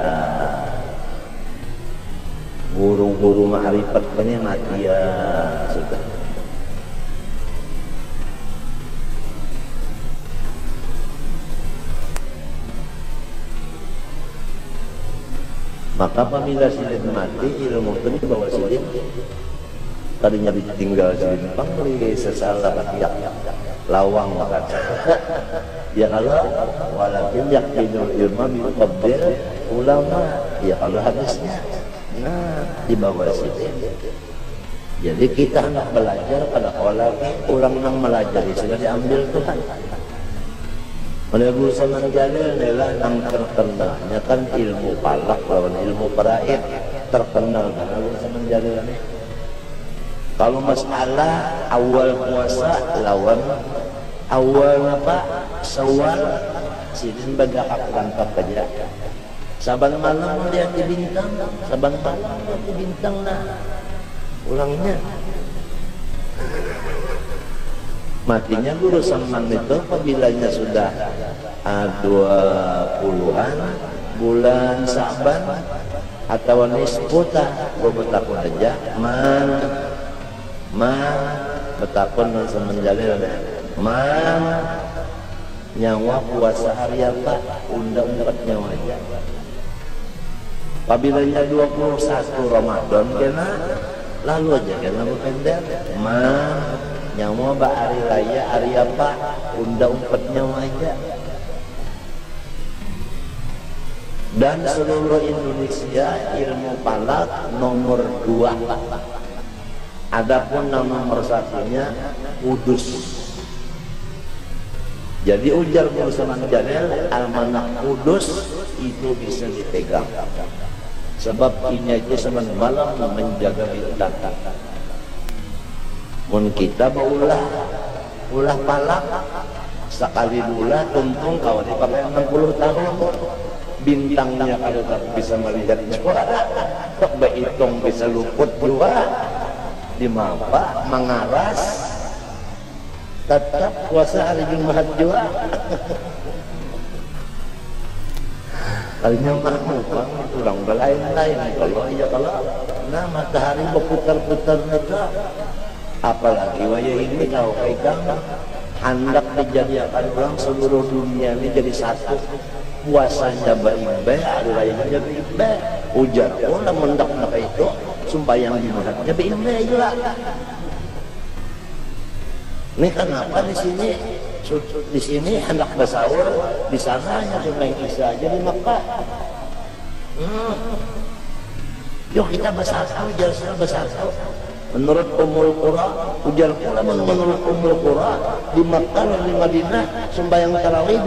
Guru-guru ma'rifatnya mati ya sudah. Maka apabila sidin mati, ilmu itu dibawa sidin. Tadinya ditinggal sidin pangli sesalah rakyat lawang makan. Ya kalau walakin yakinul ilma biqabdil ulama. Ya kalau hadisnya, nah dibawa sidin. Jadi kita hendak belajar pada orang yang melajari sudah diambil Tuhan. Oleh Guru Saman Jalil adalah yang terkenalnya kan ilmu palak lawan ilmu paraid terkenal kan Guru Saman Jalil ini. Kalau masalah awal puasa lawan awal Syawal sidin badakak rangkap aja. Saban malam dia di bintang, saban malam dia di bintang nah ulangnya. Matinya Guru Saman itu apabila sudah 20-an bulan Sa'ban atau nisfuta betakun aja betakun semenjalil nyawa puasa hari apa undang 4 nyawa aja. Apabila 21 Ramadan kena lalu aja kena berpendek nyawa hari raya hari apa undang 4 nyawa aja. Dan seluruh Indonesia ilmu palak nomor 2. Adapun nomor 1-nya Kudus. Jadi ujar Guru Saman Jalil, almanak Kudus itu bisa dipegang. Sebab ini aja semen malam menjaga bintang. Mun kita ulah palak sekali dula tuntung kalau dipakai 60 tahun bintangnya kalau tak bisa melihat juara tak berhitung bisa luput juga dimapa mengaras tetap puasa hari Jumat juga kalinya mau bang tulang belain-lain kalau nah matahari berputar-putar neta. Apalagi wajah ini kau pegang hendak dijadikan orang seluruh dunia ini jadi satu. Puasanya beribe, hari rayanya jadi ibe. Ujar pula mendak-nak itu sembahyang di mana jadi ibe juga. Ini kenapa di sini hendak bersahur, di sana hanya cuma Isya aja di Makkah. Yuk kita bersahur, jalsa bersahur. Menurut Ummul Qura, ujar pula menurut Ummul Qura di Makkah dan di Madinah sembahyang tarawih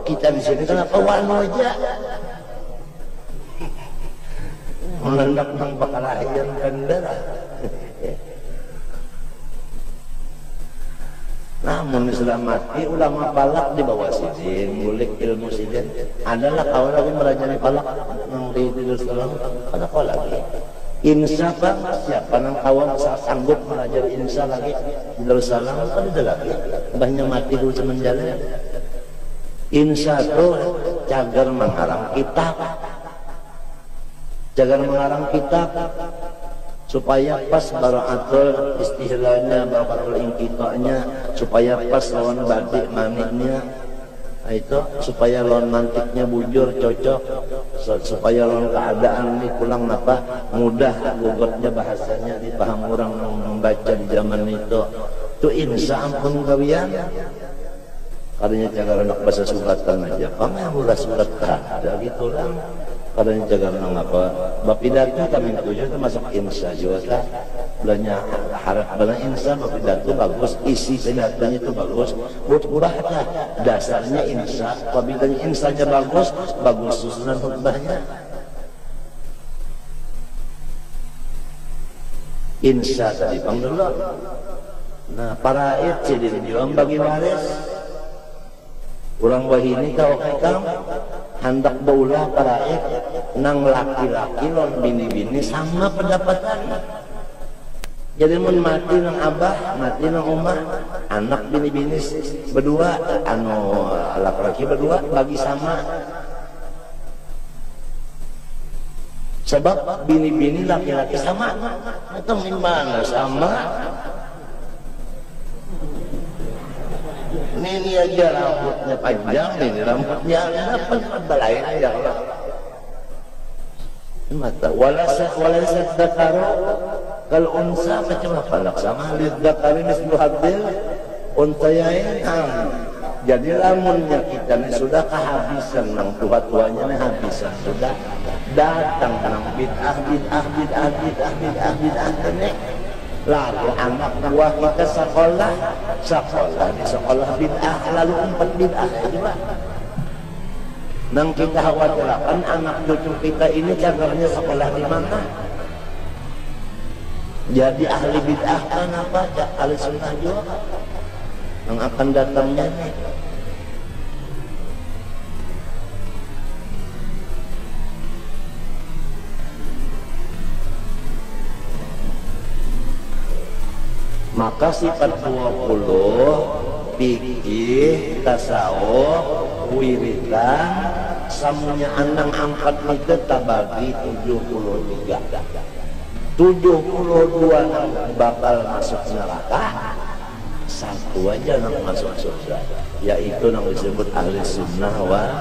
20. Kita di sini kenapa wano aja? Menandak nang bakal ayan bendera. Namun sudah mati ulama palak di bawah sidin, ngulik ilmu sidin. Adalah kau lagi melajari palak nang di Darussalam. Ada kau lagi. Insya Bang, siapa nang kawan sanggup belajar insya lagi di Darussalam ada lagi banyak mati dulu semenjak insya itu cagar mengarang kitab supaya pas baraatul istihlanya baraatul ingkitanya supaya pas lawan badik maniknya itu supaya lawan mantiknya bujur cocok supaya lawan keadaan ini pulang apa mudah gugurnya bahasanya dipaham orang membaca di zaman itu insya ampun gawian katanya jaga anak bahasa suratan aja kamu yang mulai surat ada gitu lah katanya jaga anak apa bapidato kami tujuh itu masuk insya juga belanja harap belanja insya bapidato bagus isi pidatonya itu bagus kurang dasarnya insya apabila insya-nya bagus susunan khutbahnya insya tadi pang dulu. Nah para sidin juga bagi waris orang wahini kau kekam hendak baulah para nang laki-laki lon bini-bini sama pendapatan. Jadi mun mati nang abah, mati nang umah, anak bini-bini berdua, laki-laki berdua bagi sama. Sebab bini-bini laki-laki sama, itu gimana sama? Ini aja rambutnya panjang, ini rambutnya apa belain aja. mata walasat dzakaru kal unsa macam apa laksana lid dzakari mislu hadil untayain. Jadi lamunnya kita ini sudah kehabisan nang tua-tuanya ini habisan sudah datang nang bid'ah ini lalu anak buah kita sekolah di sekolah bid'ah lalu 4 bid'ah juga. Nang kita khawatirkan anak cucu kita ini cagarnya sekolah di mana? Jadi ahli bid'ah kan apa? Ahli sunnah juga yang akan datangnya nih. Maka sifat 20 fikih, tasawuf, wiridan samunya andang angkat itu tabagi 73. 72 bakal masuk neraka, satu aja yang masuk surga, yaitu yang disebut ahli sunnah wal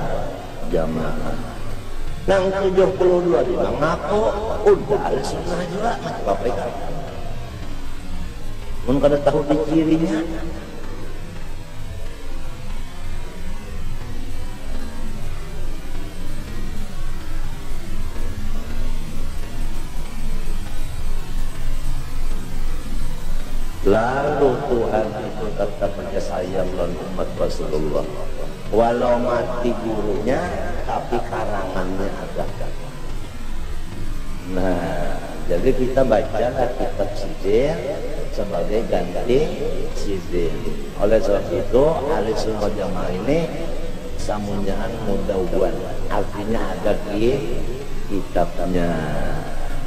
jamaah. Yang 72 dia ngaku udah ahli sunnah juga, apa kan? Mun kada tahu di cirinya. Lalu Tuhan itu tetap sayang dan umat Rasulullah. Walau mati gurunya, tapi karangannya ada. Nah, jadi kita bacalah kitab Sidir sebagai ganti Sidir. Oleh sebab itu, ahli sunnah jamaah ini samunyaan mudawwan, artinya ada di kitabnya.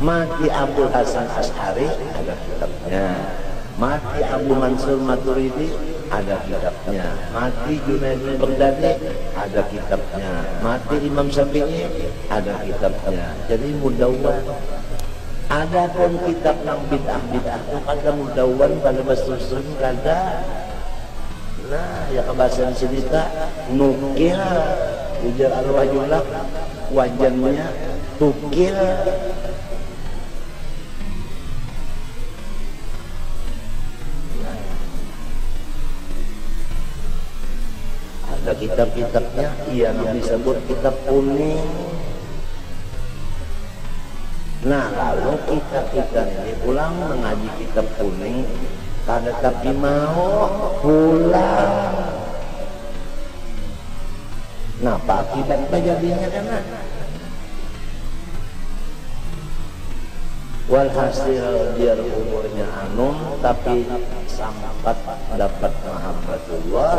Mati Abdul Hasan Asy'ari ada kitabnya. Mati Abu Mansur Maturidi ada kitabnya. Mati Junaid bin Baghdadi ada kitabnya. Mati Imam Syafi'i ada kitabnya. Jadi mudawwan. Ada pun kitab yang bid'ah itu kada mudawwan pada bahasa kada. Nah, ya kebahasan cerita nukil ujar al-wajulak wajannya tukil. Ada kitab-kitabnya yang disebut kitab kuning. Nah, lalu kita ini pulang mengaji kitab kuning, kada tapi mau pulang. Nah, apa akibatnya jadinya kan? Walhasil biar umurnya tapi sampat dapat mahabbatullah,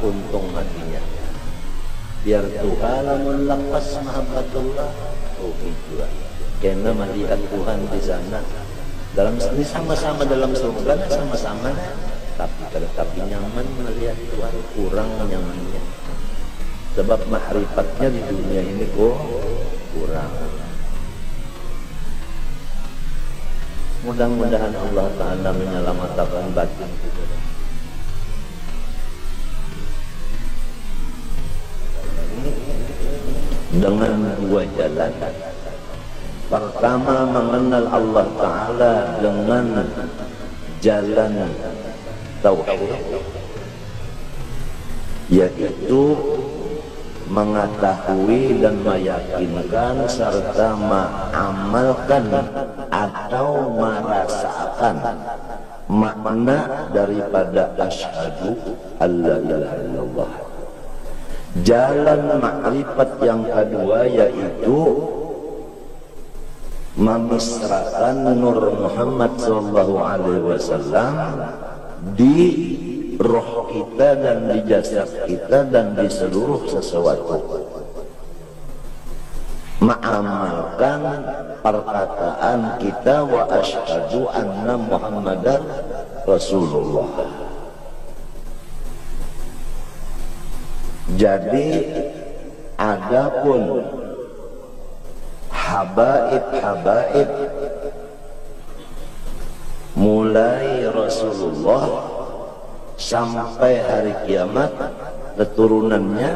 untung matinya. Biar Tuhan lamun lepas mahabbatullah, rugi juga. Karena melihat Tuhan di sana. Dalam ini sama-sama dalam surga, sama-sama, tapi nyaman melihat Tuhan, kurang nyamannya. Sebab ma'rifatnya di dunia ini kok kurang. Mudah-mudahan Allah Ta'ala menyelamatkan batin kita. Dengan dua jalan. Pertama, mengenal Allah Ta'ala dengan jalan tauhid, yaitu mengetahui dan meyakinkan serta mengamalkan atau merasakan makna daripada asyhadu alla ilaha illallah. Jalan makrifat yang kedua yaitu memisrakan Nur Muhammad SAW di roh kita dan di jasad kita dan di seluruh sesuatu. Mengamalkan perkataan kita wa asyhadu anna Muhammadar Rasulullah. Jadi adapun habaib mulai Rasulullah sampai hari kiamat, keturunannya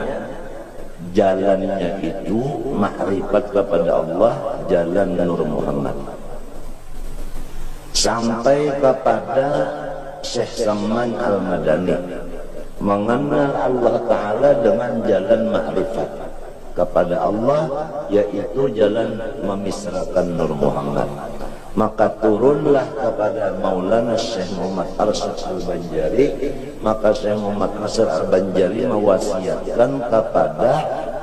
jalannya itu makrifat kepada Allah jalan Nur Muhammad. Sampai kepada Syekh Salman Al-Madani mengenal Allah Ta'ala dengan jalan ma'rifat kepada Allah, yaitu jalan memisrakan Nur Muhammad. Maka turunlah kepada Maulana Syekh Muhammad Arsyad Al-Banjari, maka Syekh Muhammad Arsyad Al-Banjari mewasiatkan kepada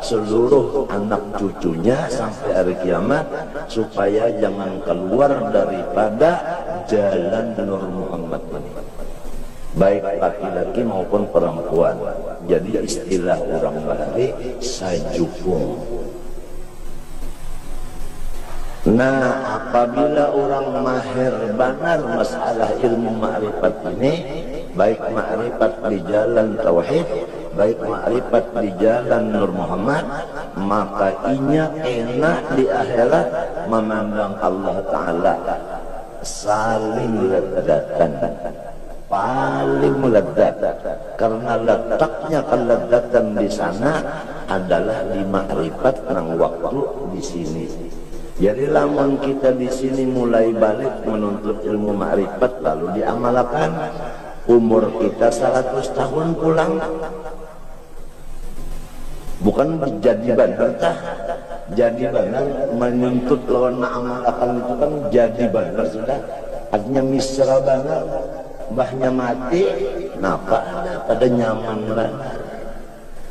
seluruh anak cucunya sampai hari kiamat supaya jangan keluar daripada jalan Nur Muhammad ini, baik laki-laki maupun perempuan. Jadi istilah orang Bahari sajupung. Nah, apabila orang mahir benar masalah ilmu ma'rifat ini, baik ma'rifat di jalan tauhid, baik ma'rifat di jalan Nur Muhammad, maka inya enak di akhirat memandang Allah Ta'ala saling ledatan, paling meledat, karena letaknya keledatan di sana adalah di ma'rifat nang waktu di sini. Jadi lamun kita di sini mulai balik menuntut ilmu ma'rifat lalu diamalkan, umur kita 100 tahun pulang. Bukan jadi benar, jadi benar menuntut lawan mengamalkan itu kan jadi benar sudah. Artinya misra benar, mbahnya mati, napa pada nyaman benar.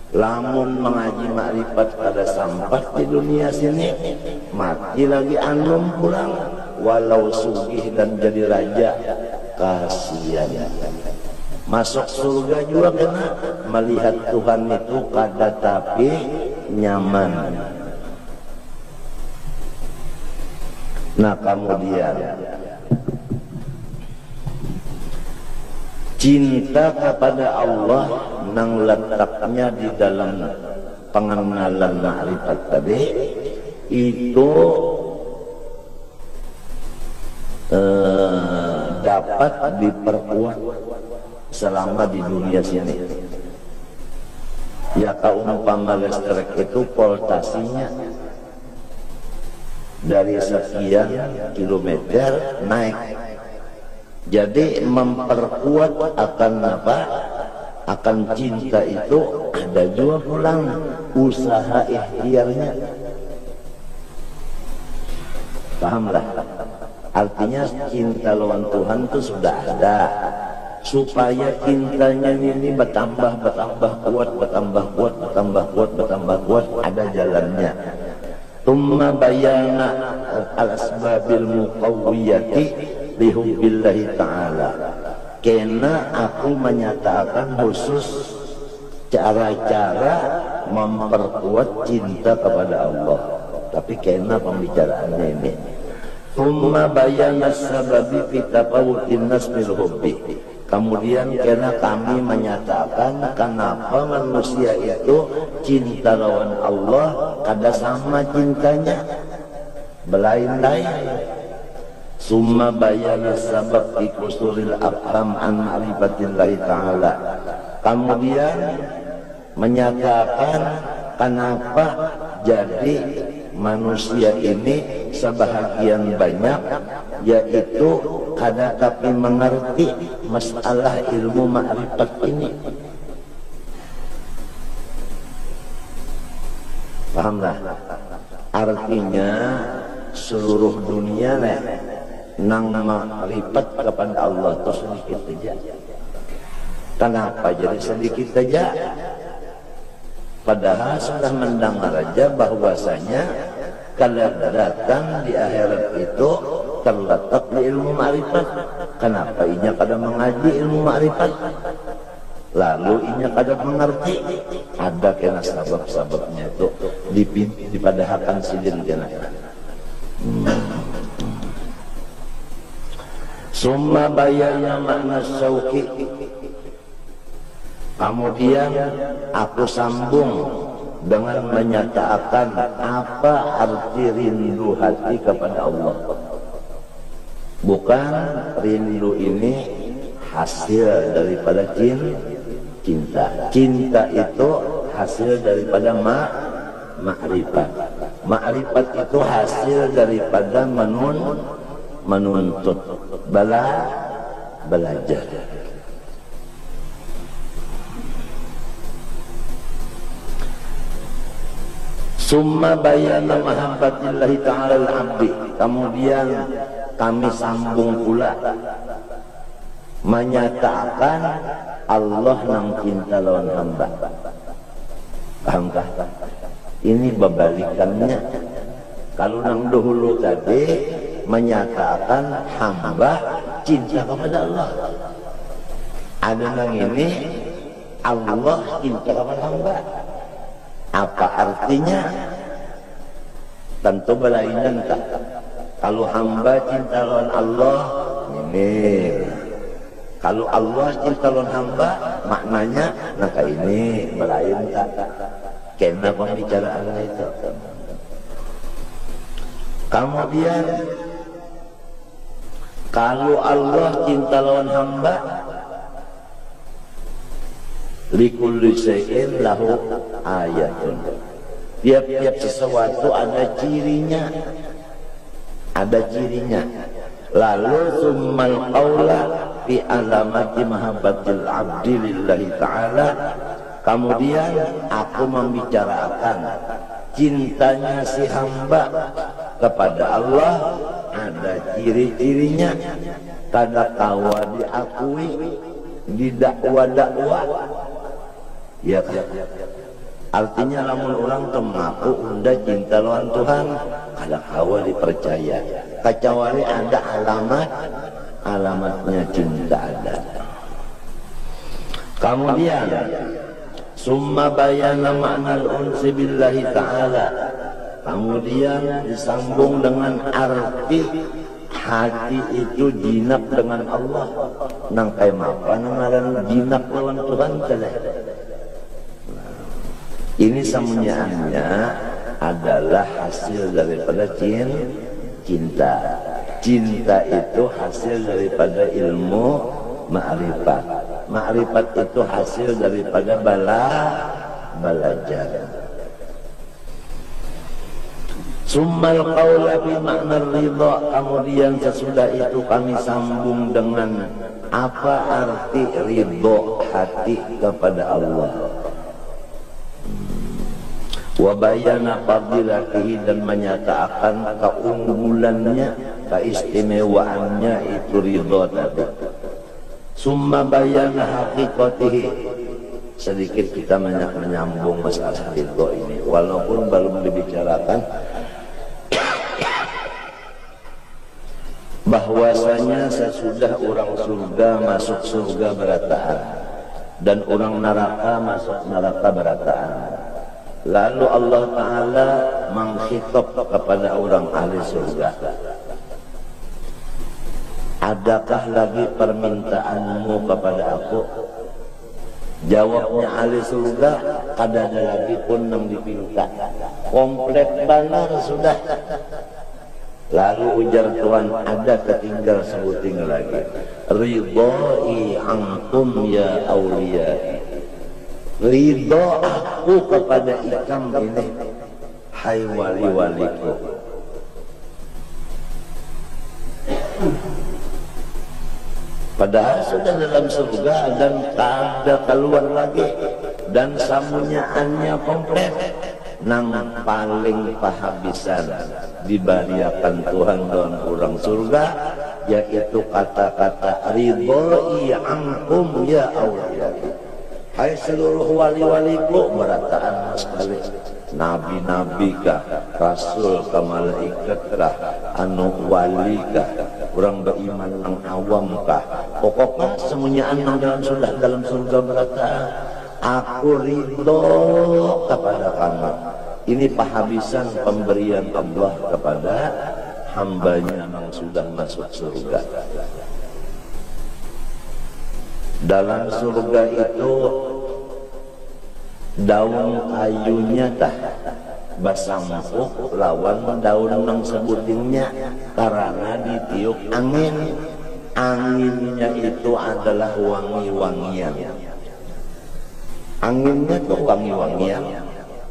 Lamun mengaji makrifat pada sampat di dunia sini, mati lagi anum pulang, walau sugih dan jadi raja, kasihan. Masuk surga juga kena melihat Tuhan itu kada tapi nyaman. Nah, kemudian cinta kepada Allah nang letaknya di dalam pengenalan ma'rifat tadi itu dapat diperkuat selama di dunia sini. Ya, kaumpama listrik itu voltasinya dari sekian kilometer naik. Jadi memperkuat akan apa? Akan cinta itu ada juga pulang usaha ikhtiarnya. Pahamlah? Artinya cinta lawan Tuhan itu sudah ada. Supaya cintanya ini bertambah kuat, bertambah kuat, ada jalannya. Tumma bayana al-asbabil muqawwiyati lihubbillahi ta'ala. Karena aku menyatakan khusus cara-cara memperkuat cinta kepada Allah. Tapi karena pembicaraannya ini, Tumma bayana sababi fi tafawutin nas bil hubbi. Kemudian karena kami menyatakan kenapa manusia itu cinta lawan Allah kada sama cintanya, belain-lain. Summa bayana sabab ikusuril afham an ma'rifatillahi ta'ala. Kemudian menyatakan kenapa jadi manusia ini sebahagian banyak yaitu kada tapi mengerti masalah ilmu ma'rifat ini. Pahamlah? Artinya seluruh dunia nang ma'rifat kepada Allah itu sedikit saja. Kenapa jadi sedikit saja? Padahal sudah mendengar aja bahwasanya kelezatan di akhirat itu terletak di ilmu ma'rifat. Kenapa inya kada mengaji ilmu ma'rifat? Lalu inya kada mengerti. Ada kena sebab-sebabnya itu dipadahakan sidin kena. Summa bayana makna syauqi. Kemudian aku sambung dengan menyatakan apa arti rindu hati kepada Allah. Bukan rindu ini hasil daripada cinta. Cinta itu hasil daripada ma'rifat. Ma'rifat itu hasil daripada menuntut, belajar. Summa bayana mahabbatillahi ta'ala al-abdi. Kemudian kami sambung pula menyatakan Allah nang cinta lawan hamba. Pahamkah? Ini berbalikannya. Kalau nang dahulu tadi menyatakan hamba cinta kepada Allah. Ada nang ini Allah cinta kepada hamba. Apa artinya? Tentu berlainan tak. Kalau hamba cinta lawan Allah, ini. Kalau Allah cinta lawan hamba, maknanya maka ini berlain tak. Kena pembicaraan itu. Kemudian kalau Allah cinta lawan hamba, likulli syai'in lahu ayatun. Tiap-tiap sesuatu ada cirinya. Ada cirinya. Lalu summal qaula fi alamati mahabbatil abdi lillahi ta'ala. Kemudian aku membicarakan cintanya si hamba kepada Allah, ada ciri-cirinya. Kada kawa diakui di dakwa-dakwa. Ya kan? Artinya lamun orang temaku unda cinta lawan Tuhan, kada kawa dipercaya. Kecuali ada alamatnya cinta ada. Kemudian summa bayana ma'nal unsi billahi ta'ala. Kemudian disambung dengan arti hati itu jinak dengan Allah. Nang kaya mapa nang ngaran jinak lawan Tuhan teh. Ini semuanya adalah hasil daripada cinta. Cinta itu hasil daripada ilmu ma'rifat. Ma'rifat itu hasil daripada belajar. Summal qaula bi makna ridha. Kemudian sesudah itu kami sambung dengan apa arti ridha hati kepada Allah. Wa bayana fadilatihi, dan menyatakan keunggulannya, keistimewaannya itu ridha tadi. Summa bayana haqiqatihi. Sedikit kita menyambung masalah ridha ini, walaupun belum dibicarakan bahwasanya sesudah orang surga masuk surga berataan dan orang neraka masuk neraka berataan. Lalu Allah Ta'ala mengkhitab kepada orang ahli surga, adakah lagi permintaanmu kepada aku? Jawabnya ahli surga, kada ada lagi pun yang dipinta, komplit benar sudah. Lalu ujar Tuhan, ada ketinggal sebuting lagi, ridhoi ankum ya awliyai. Ridho aku kepada ikam ini, hai wali-waliku. Padahal sudah dalam surga dan tak ada keluar lagi, dan samunyaannya komplit. Nang paling pahabisan dibariakan Tuhan dalam orang surga, yaitu kata-kata ridhoi ankum ya awliyai. Hai seluruh wali-waliku, berataan sekali. Nabi-nabi kah, rasul kah, malaikat kah, anu wali kah, orang beriman nang awam kah, pokoknya semuanya nang dalam surga berataan, aku ridho kepada kamu. Ini penghabisan pemberian Allah kepada hambanya yang sudah masuk surga. Dalam surga itu daun kayunya tah basampuh lawan daun nang sebutingnya, karena ditiup angin. Anginnya itu adalah wangi-wangian. Anginnya tuh wangi-wangian,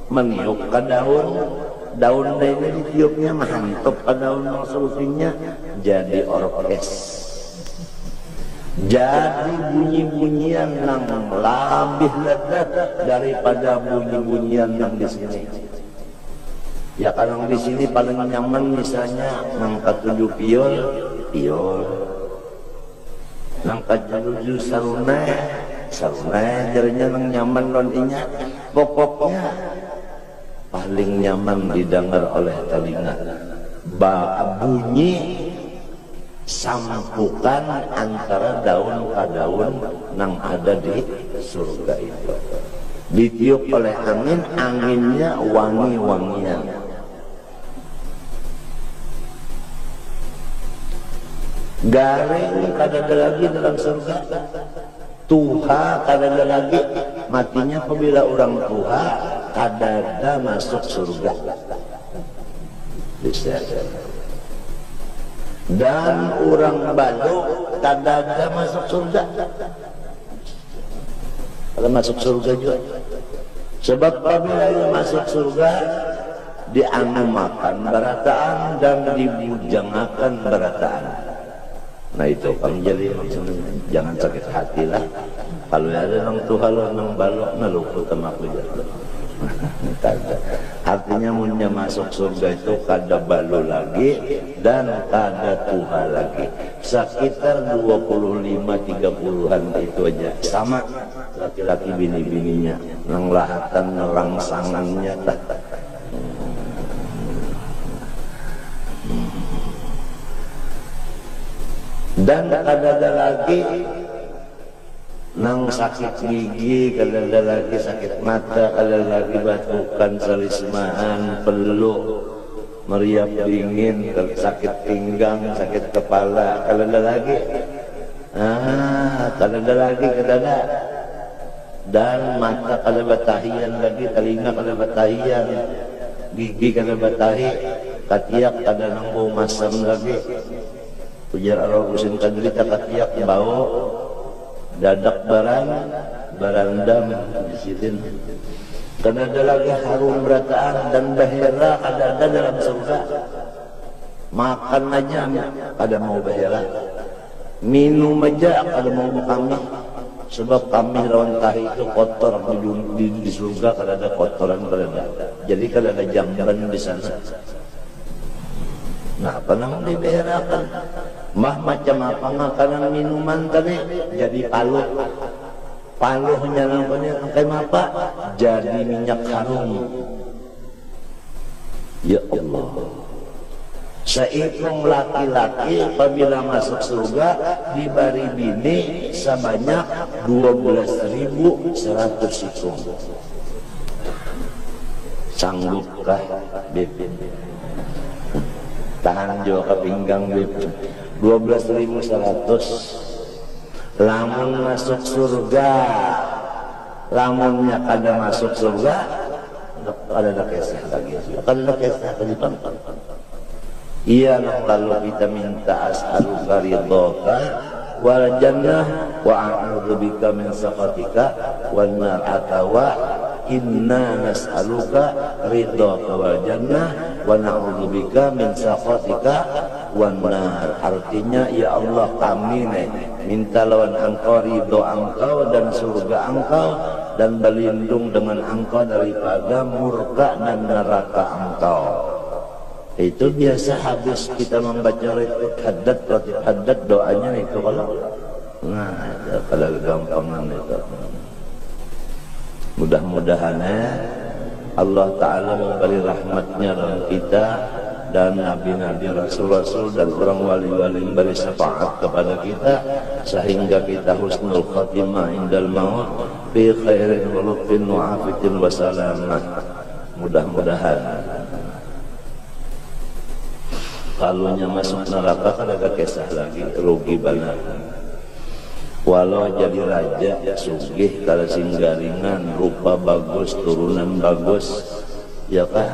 meniup ke daun, daun ini ditiupnya mantap daun maksudnya jadi orkes, jadi bunyi-bunyian yang lebih ledat daripada bunyi-bunyian yang di sini. Ya kalau di sini paling nyaman misalnya ngangkat 7 piol, ngangkat 7 sarunai jadinya nyaman nontinya. Pokoknya paling nyaman didengar oleh telinga bunyi sampukan antara daun ke daun yang ada di surga itu. Ditiup oleh angin, anginnya wangi-wangian. Garing kadada lagi dalam surga, tuha kadada lagi. Matinya apabila orang tuha kadada masuk surga. Dan orang balu kadada masuk surga. Kalau masuk surga juga. Sebab apabila masuk surga dianu makan barataan dan dibujangakan barataan. Nah itu kan jadi jangan sakit hati lah. Kalau ada nang tuhala nang balok naluput sama jatuh. Artinya munnya masuk surga itu kada balu lagi dan kada tuha lagi. Sekitar 25-30an itu aja sama laki-laki bini-bininya nang lahatan rangsangannya tak. Dan kadada lagi nang sakit gigi, kadada lagi sakit mata, kadada lagi batukan, salismahan, peluk, meriap dingin, sakit pinggang, sakit kepala, kadada lagi. Kadada lagi kadada. Dan mata kada batahian lagi, telinga kada batahian, gigi kada batahi, katiak kada nang bau masam lagi. Ujar Allah Husin Kadrita katiak bau dadak barandam disidin. Karena ada lagi harum berataan dan bahira ada dalam surga. Makan aja ada mau bahira, minum aja ada mau kami. Sebab kami lawan tahi itu kotor di surga kada ada kotoran kada. Jadi kada ada jamban di sana. Nah, apa namanya dibeherakan? Mah macam apa makanan minuman tadi jadi paluh. Paluhnya namanya kayak apa? Jadi minyak harum. Ya Allah. Sehitung laki-laki apabila masuk surga diberi bini sebanyak 12.100 hitung. Sanggupkah bebek? Tahan juga ke pinggang bebek. 12.100. Lamun masuk surga, lamunnya kada masuk surga, kada ada kisah lagi. Kada ada kisah lagi. Iya, lalu kita minta as'aluka ridhaka wal jannah wa a'udzubika min sakhatika wan nar, atawa inna nas'aluka ridhaka wal jannah wa na'udzubika min sakhatika wan nar. Artinya ya Allah kami minta lawan engkau ridho engkau dan surga engkau, dan berlindung dengan engkau daripada murka dan neraka engkau. Itu biasa habis kita membaca ratib haddad doanya itu kalau kalau gampangan itu. Mudah-mudahan Allah Ta'ala memberi rahmatnya dalam kita dan nabi-nabi, rasul-rasul dan orang wali-wali memberi syafaat kepada kita sehingga kita husnul khatimah indal maut fi khairin wa lutfin wa afitin wa salamah. Mudah-mudahan. Kalunya masuk neraka kan ada kisah lagi, rugi banget. Walau jadi raja sugih kalau singgaringan, rupa bagus, turunan bagus, ya kah?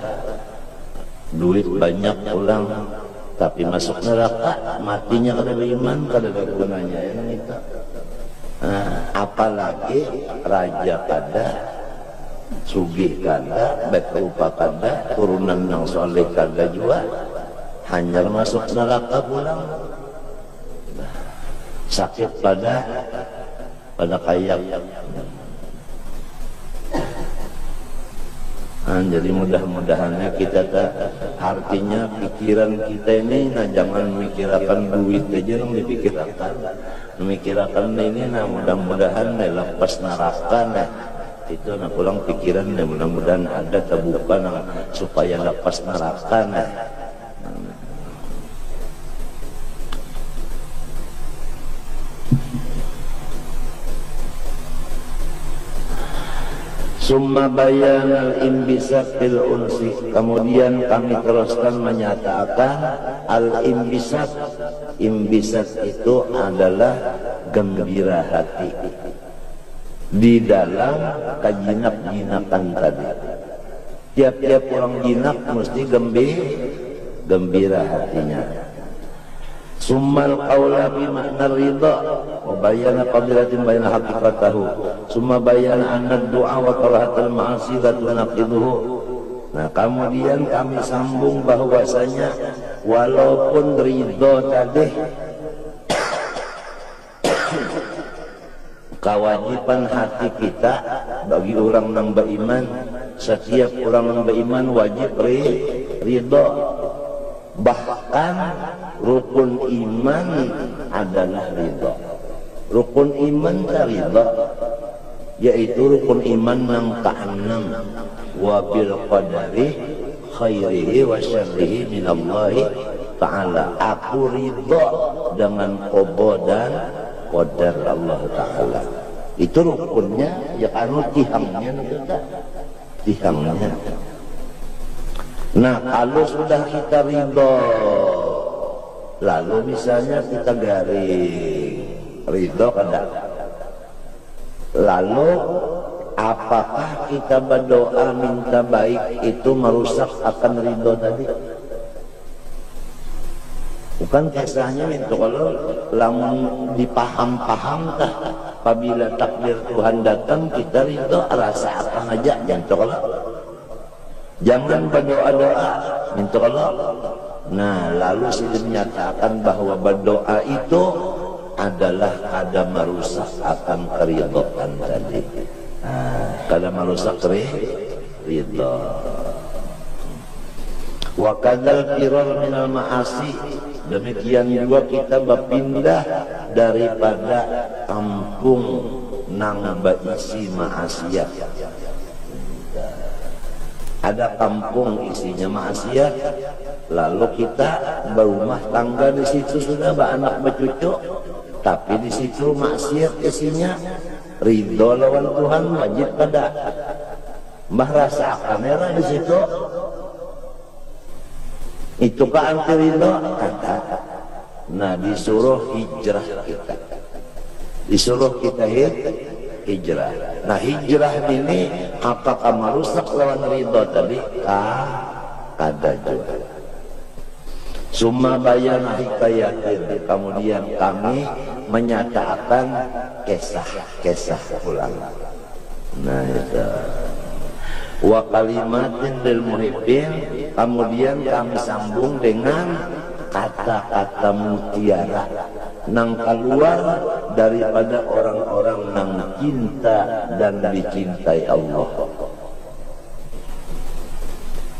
Duit banyak pulang, tapi masuk neraka matinya kada beriman, kada ada gunanya ya kita. Apalagi raja kada sugih kada, baik rupa kada, turunan yang soleh kada juga, hanya masuk neraka pulang. Sakit pada kayak. Jadi mudah-mudahannya kita artinya pikiran kita ini jangan memikirkan duit aja, yang memikirkan ini mudah-mudahan lepas neraka itu pulang pikiran mudah-mudahan ada terbuka supaya lepas neraka Summa bayan al-imbisat fil unsi. Kemudian kami teruskan menyatakan al-imbisat. Imbisat itu adalah gembira hati di dalam kejinak-jinakan tadi. Tiap-tiap orang jinak mesti gembira hatinya. Summal qawla bi makna ridha wa bayana qadilatin bayna haqiqatahu. Summa bayana anna du'a wa karahatul ma'asi la tunaqiduhu. Nah, kemudian kami sambung bahwasanya walaupun ridha tadi kewajiban hati kita bagi orang yang beriman, setiap orang yang beriman wajib ridha. Bahkan rukun iman adalah ridha. Rukun iman ridha, yaitu rukun iman yang ke-6, wa bil qadari khairihi wa syarrihi minallahi ta'ala. Aku ridha dengan qada dan qadar Allah Ta'ala. Itu rukunnya, ya anu tihangnya tihangnya. Nah, kalau sudah kita ridho, lalu misalnya kita garing ridho kada, lalu apakah kita berdoa minta baik itu merusak akan ridho tadi? Bukan kisahnya itu kalau lamun dipaham-paham tah, apabila takdir Tuhan datang kita ridho rasa akan aja jangan kalau. Jangan berdoa-doa minta Allah. Nah, lalu sudah menyatakan bahwa berdoa itu adalah kada merusak akan keridhaan tadi. Kada merusak ridha. Wa kadzal firar minal ma'asi. Demikian juga kita berpindah daripada kampung nang berisi maksiat. Ada kampung isinya maksiat, lalu kita berumah tangga di situ sudah beranak bercucu, tapi di situ maksiat isinya ridho lawan Tuhan wajib pada mbah rasakan era di situ. Itu ke anti ridho kata. Nah, disuruh hijrah kita, disuruh kita hijrah. Nah, hijrah ini apakah merusak lawan ridho tadi? Kada juga. Summa bayana hikayatin. Kemudian kami menyatakan kisah ulang. Nah, itu. Wa kalimatin lil muhibbin. Kemudian kami sambung dengan kata-kata mutiara nang keluar daripada orang-orang nang cinta dan dicintai Allah.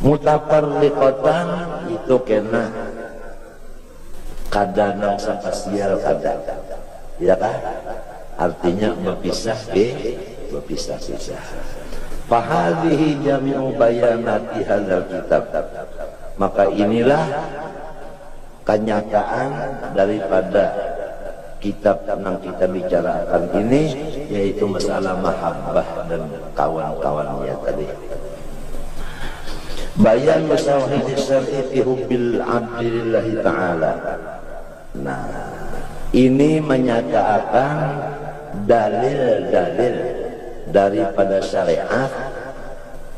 Mutafarriqatan itu kena kada nang spasial kada, ya kan? Artinya berpisah. Fahadhihi jami'u bayanati hadzal kitab. Maka inilah kenyataan daripada kitab yang kita bicarakan ini, yaitu masalah mahabbah dan kawan-kawannya tadi. Bayan musawhid syar'i fi hubbil 'abdi lillahi ta'ala. Nah, ini menyatakan dalil-dalil daripada syariat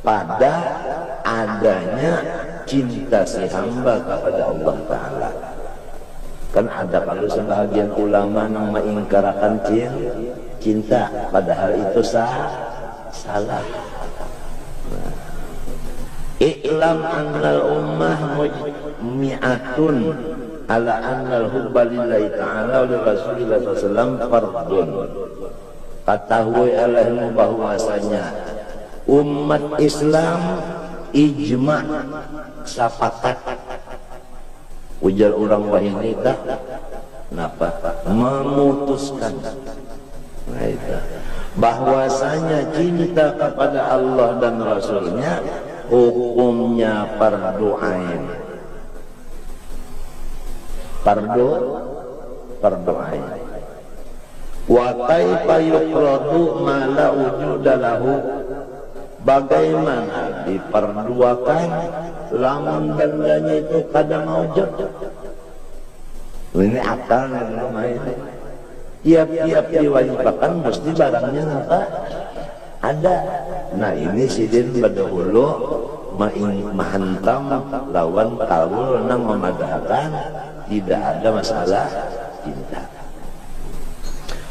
pada adanya cinta si hamba kepada Allah Ta'ala. Kan ada kalau sebahagian ulama yang mengingkarakan cinta, padahal itu salah. i'lam annal ummah mujmi'atun ala annal hubba lillahi ta'ala wa li Rasulillah sallallahu fardun. Ketahui olehmu bahwasanya umat Islam ijma' sepakat ujar orang wahini tak napa memutuskan bahwasanya cinta kepada Allah dan Rasulnya hukumnya fardu ain. Fardu ain. Wa kaifa yufradu ma la wujuda lahu, bagaimana diperduakan lamun bendanya itu kada maujud. Ini akal yang main. Tiap-tiap diwajibkan mesti barangnya apa? Ada. Nah ini sidin berdahulu menghantam lawan kaul nang memadahkan tidak ada masalah cinta.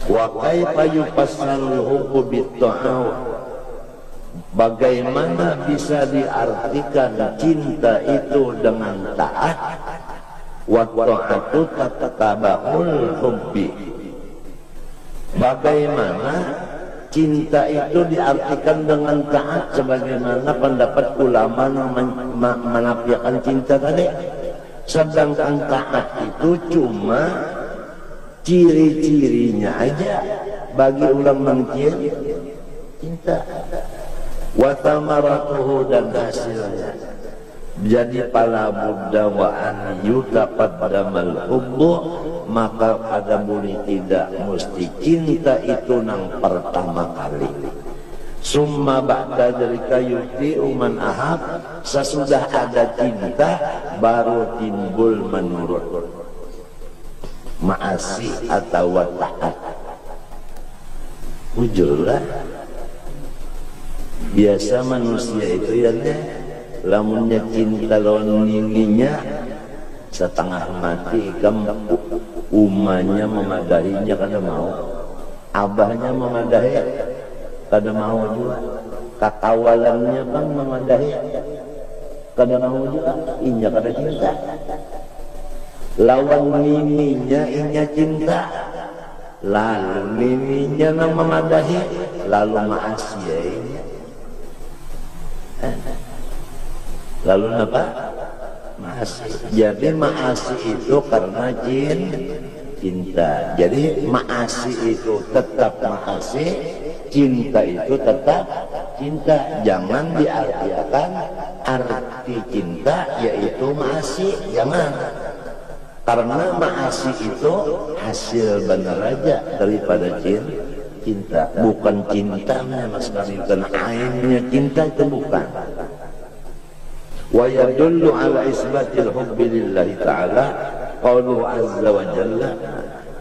Wa kaifa yufassarul hubbu bit-ta'aw, bagaimana bisa diartikan cinta itu dengan taat? Wa ta'atu tatabahul hubbi, bagaimana cinta itu diartikan dengan taat sebagaimana pendapat ulama menafikan cinta tadi. Sedangkan taat itu cuma ciri-cirinya aja bagi ulama cinta. Wa thamaratuhu, dan hasilnya. Jadi pala buddha wa an yutaqaddamal hubbu, maka pada boleh tidak mesti cinta itu nang pertama kali. Summa ba'da dzalika yuti'u man ahab, sesudah ada cinta baru timbul menurut ma'asi atau taat. Ujurlah biasa manusia itu ya lamunnya cinta lawan nininya setengah mati, umanya memadahinya kada mau, abahnya memadahi kada mau juga, kakawalannya bang memadahi kada mau juga, inya kada cinta. Lawan nininya inya cinta, lalu nininya nang memadahi, lalu maasinya. Lalu apa? Maasi. Jadi maasi itu karena cinta. Jadi maasi itu tetap maasi, cinta itu tetap cinta. Jangan diartikan arti cinta yaitu maasi, jangan. Karena maasi itu hasil benar aja daripada cinta, bukan cintanya mas sekali, bukan ainnya cinta itu bukan. Wa yadullu ala isbatil hubbi lillahi ta'ala qauluhu azza wa jalla,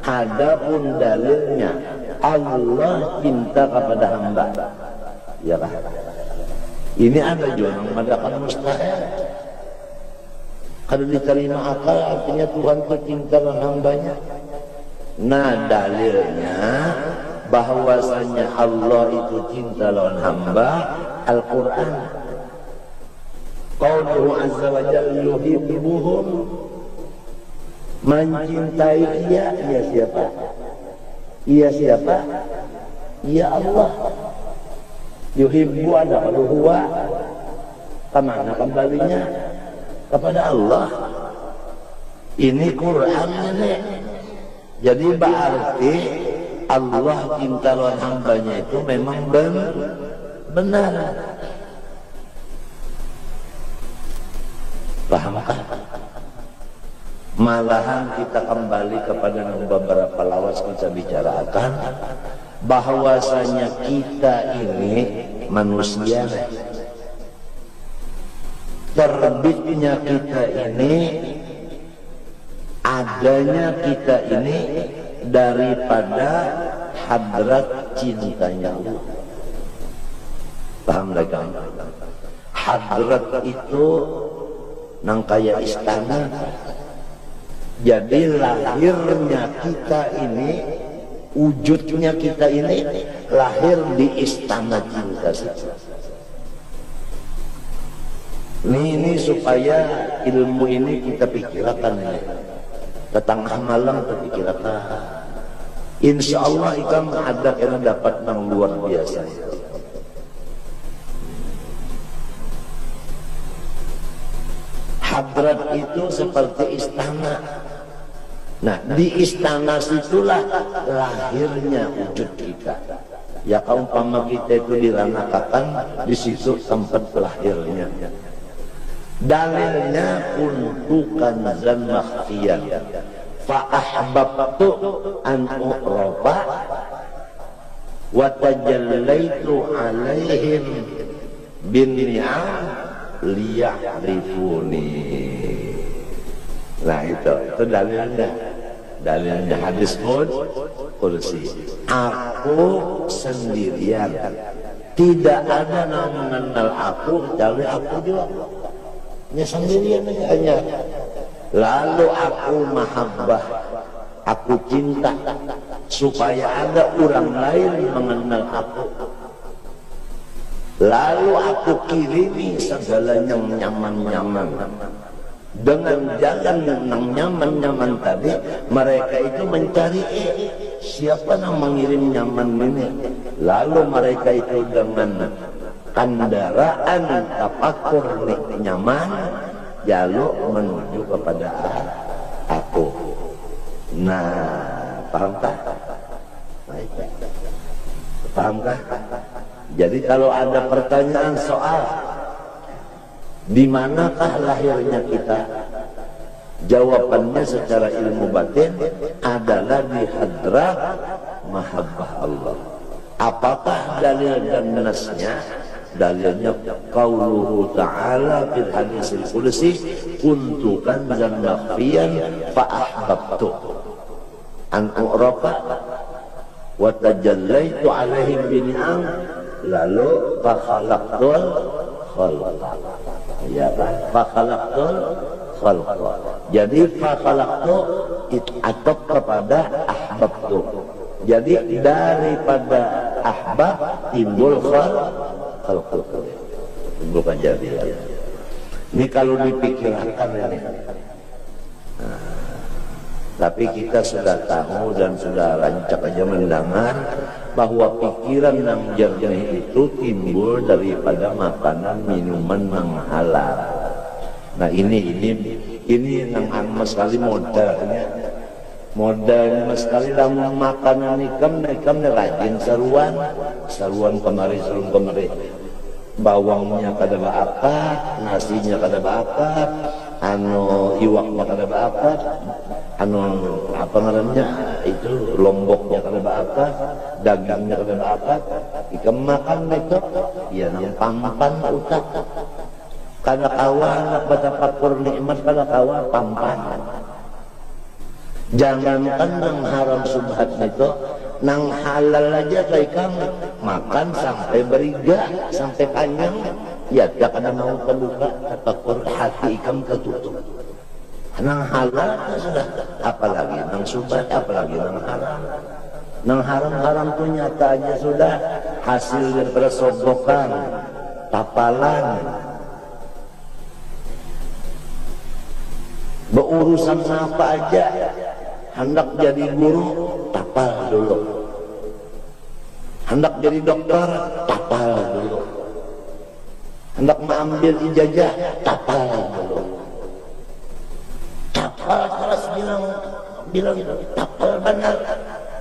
adapun dalilnya Allah cinta kepada hamba, ya kan? Ini ada juga yang mengatakan mustahil. Kalau diterima akal artinya Tuhan itu cinta dengan hambanya. Nah dalilnya bahwasanya Allah itu cinta lawan hamba Al-Quran. Qauluhu azza wa jalla yuhibbuhum, mencintai ia siapa? Ia siapa? Ia Allah. Yuhibbu ada pada huwa, kemana kembalinya? Kepada Allah. Ini Quran ini. Jadi berarti Allah cinta lawan hambanya itu memang benar. Pahamkah? Malahan kita kembali kepada beberapa lawas kita bicarakan bahwasanya kita ini manusia, terbitnya kita ini, adanya kita ini daripada hadrat cintanya Allah. Paham lagi? Hadrat itu nang kaya istana. Jadi lahirnya kita ini, wujudnya kita ini lahir di istana cinta saja. Ini supaya ilmu ini kita pikirkan ini. Ke tengah malam terpikirkan. Insya Allah ikam ada kena dapat yang luar biasa. Hadrat itu seperti istana. Nah, di istana situlah lahirnya wujud kita. Ya umpama kita itu diranakakan, di situ tempat lahirnya. Dalilnya kuntukan zan makhfiyan fa ahbabtu an u'rafa wa tajallaitu alaihim bin ni'am liya'rifuni. Nah itu dalilnya hadis qudsi. Aku sendirian, tidak ada yang mengenal aku kecuali aku juga. Ya sendirian hanya. Lalu aku mahabbah, aku cinta supaya ada orang lain mengenal aku. Lalu aku kirimi segala yang nyaman-nyaman. Dengan jalan yang nyaman-nyaman tadi, mereka itu mencari siapa yang mengirim nyaman ini. Lalu mereka itu dengan kendaraan tapakur nyaman jaluk menuju kepada aku. Nah, pahamkah? Pahamkah? Jadi kalau ada pertanyaan soal di manakah lahirnya kita, jawabannya secara ilmu batin adalah di hadrat mahabbah Allah. Apakah dalil dan nasnya? Dalilnya qauluhu ta'ala fil hadisil qudsi kuntu kanzan makhfiyan fa ahbabtu an u'rafa wa tajallaitu alaihim bin'am lalu fa khalaqtul khalqa. Ya kan? Fa khalaqtul khalqa. Jadi fa khalaqtu atop kepada ahbabtu. Jadi daripada ahbab timbul khalqul. Bukan jadi. Ini kalau dipikirkan ini. Nah, tapi kita sudah tahu dan sudah rancak aja mendengar bahwa pikiran yang jernih itu timbul daripada makanan minuman yang halal. Nah ini yang amat sekali modalnya sekali dalam makanan ikam rajin saruan kemari bawangnya kada baakat, nasinya kada baakat, iwaknya kada baakat, apa namanya itu lomboknya kada baakat, dagangnya kada baakat, ikam makan itu ya nang pampan utak kada kawa nak batapakur nikmat kada kawa pampan. Jangankan nang haram subhat itu, nang halal aja ikam makan sampai beriga, sampai panjang, ya tak ada mau terbuka, tapakur hati ikam ketutup. Nang halal sudah, apalagi nang subhat, apalagi nang haram. Nang haram tuh nyata aja sudah hasil daripada sogokan, tapalan. Berurusan apa aja, hendak jadi guru, tapal dulu. Hendak jadi dokter, tapal dulu. Hendak mengambil ijazah, tapal dulu. Tapal terus bilang tapal benar.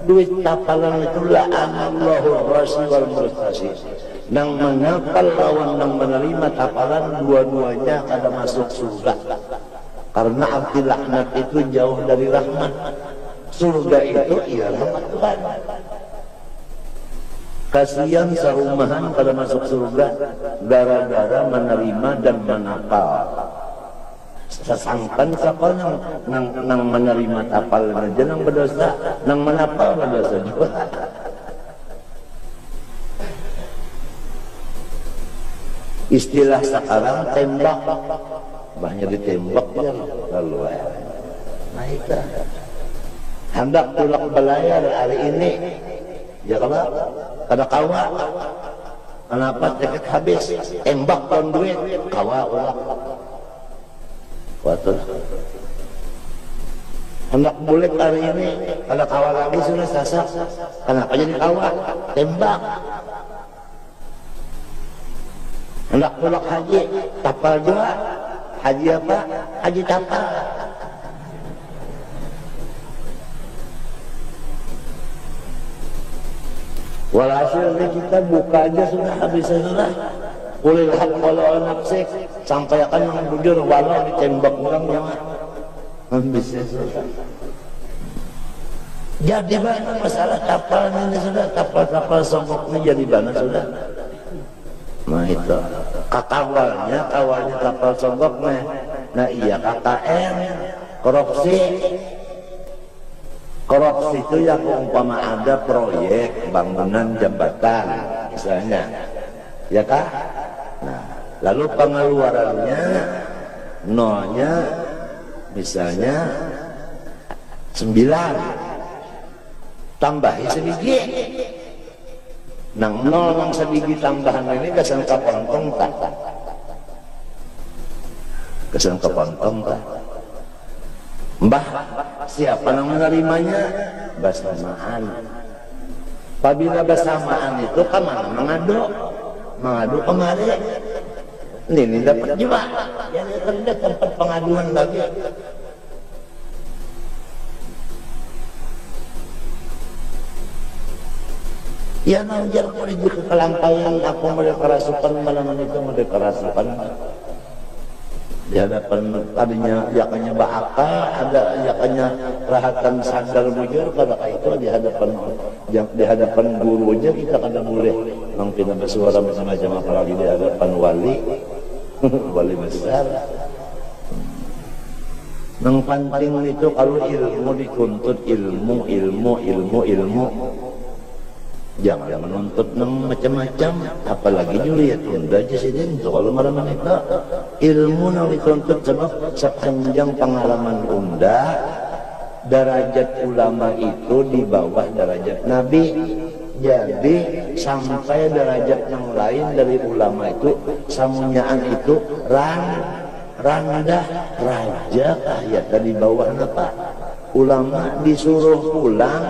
Duit tapalan itu la'anallahu rasi wal murtasi. Nang menghafal lawan nang menerima tapalan, dua-duanya kada masuk surga. Karena arti laknat itu jauh dari rahmat. Surga itu ialah rahmat Tuhan. Kasihan sarumahan pada masuk surga gara-gara menerima dan menapal. Sesangkan siapa nang menerima tapal aja nang berdosa, nang menapal berdosa juga. Istilah sekarang tembak, banyak ditembak ya lalu. Nah itu hendak tulak belayar hari ini, ya kalau kada kawa, kenapa tiket habis, tembak tahun duit, kawa ulah. Waduh. Hendak boleh hari ini, kalau kawal lagi sudah sasak. Kenapa jadi kawal? Tembak. Hendak pulang haji, tapal juga. Haji apa? Haji tapal. Walhasil kita buka aja sudah habis sudah. Ulil haq walau nafsik, sampaikan yang bujur walau ditembak orang nyawa. Habis sudah. Jadi mana masalah kapal ini sudah, kapal-kapal songkok ini jadi mana sudah. Nah itu kawalnya kapal songkok nah iya KKN korupsi itu yang umpama ada proyek bangunan jembatan misalnya ya kah. Nah lalu pengeluarannya nolnya misalnya 9 tambahi sedikit nang nol nang sedikit tambahan ini kesan kepontong tak kesan kepontong tak mbah siapa yang menerimanya bersamaan. Apabila bersamaan itu kemana mengadu kemari ini dapat juga yang terdekat tempat pengaduan lagi. Ya najar menuju ke kelampaian aku mereka malam itu mereka rasukan di hadapan tadinya yakanya ba'aka ada yakanya rahatan sadar bujur pada itu di hadapan guru aja kita kada boleh nang pina bersuara macam-macam apalagi di hadapan wali wali besar. Nang penting itu kalau ilmu dituntut ilmu jangan menuntut nang macam-macam apalagi juga ya tunda aja sih itu kalau marah mereka ilmu nang dituntut sebab sepanjang pengalaman unda derajat ulama itu di bawah derajat nabi. Jadi sampai derajat yang lain dari ulama itu samunyaan itu rendah raja kayak tadi bawah apa ulama disuruh pulang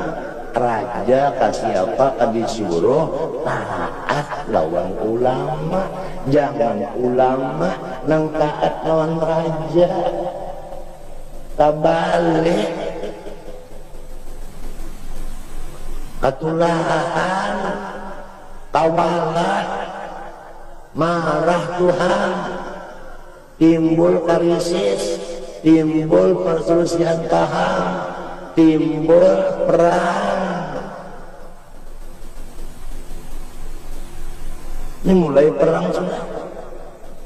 raja kasih apa disuruh taat lawan ulama, jangan ulama nang taat lawan raja. Tabalik katulahan tawalat marah Tuhan, timbul krisis, timbul perselisihan paham, timbul perang. Ini mulai perang sudah,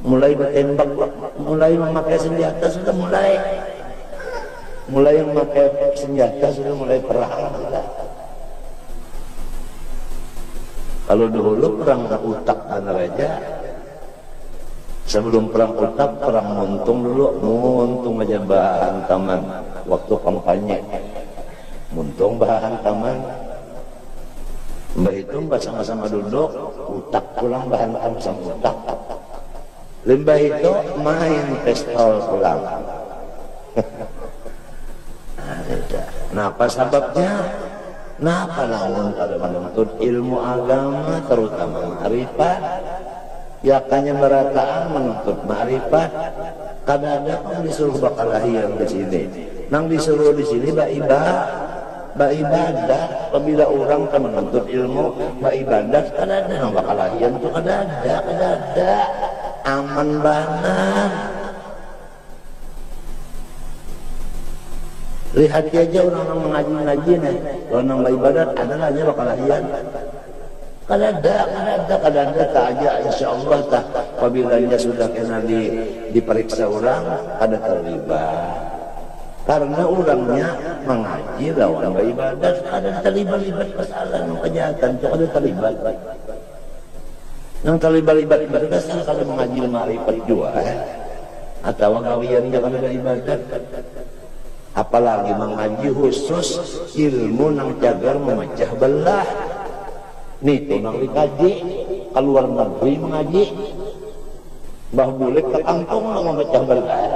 mulai bertembak, mulai memakai senjata sudah mulai memakai senjata sudah mulai perang sudah. Kalau dulu perang utak dan raja, sebelum perang utak, perang muntung dulu, muntung aja bahan taman waktu kampanye, muntung bahan taman. Mbak itu mbak sama-sama duduk, utak pulang bahan sama utak. Limbah itu main pistol pulang. Nah, apa sebabnya? Napa lawan pada menuntut ilmu agama terutama ma'rifat, yakanya berataan menuntut ma'rifat. Kadang-kadang disuruh bakal lahir di sini, nang disuruh di sini ibadah. Apabila orang kan menuntut ilmu ibadah, kadang-kadang nang bakal lahir itu kadang-kadang aman banan. Lihat aja orang yang mengaji nih, kalau nang ibadat adalah aja bakal lahian. Kadang-kadang tak aja insya Allah tak. Apabila dia sudah kena diperiksa orang, ada terlibat. Karena orangnya mengaji lawan ibadat, ada terlibat masalah nang kejahatan itu ada terlibat. Nang terlibat ibadat kalau mengaji ma'rifat juga, atau gawian jangan ada ibadat. Apalagi mengaji khusus ilmu nang cagar memecah belah. Nih tuh nang dikaji keluar negeri mengaji, bah boleh ke kampung nang memecah belah.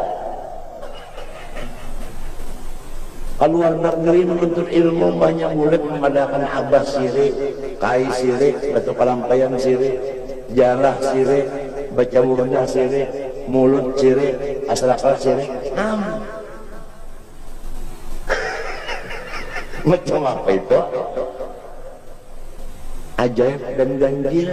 Keluar negeri menuntut ilmu banyak murid memadakan abah sirik, kai sirik, batu kalampayan sirik, jarah sirik, baca murdah sirik, mulut sirik, asrakal sirik. Macam apa itu? Ajaib dan ganjil.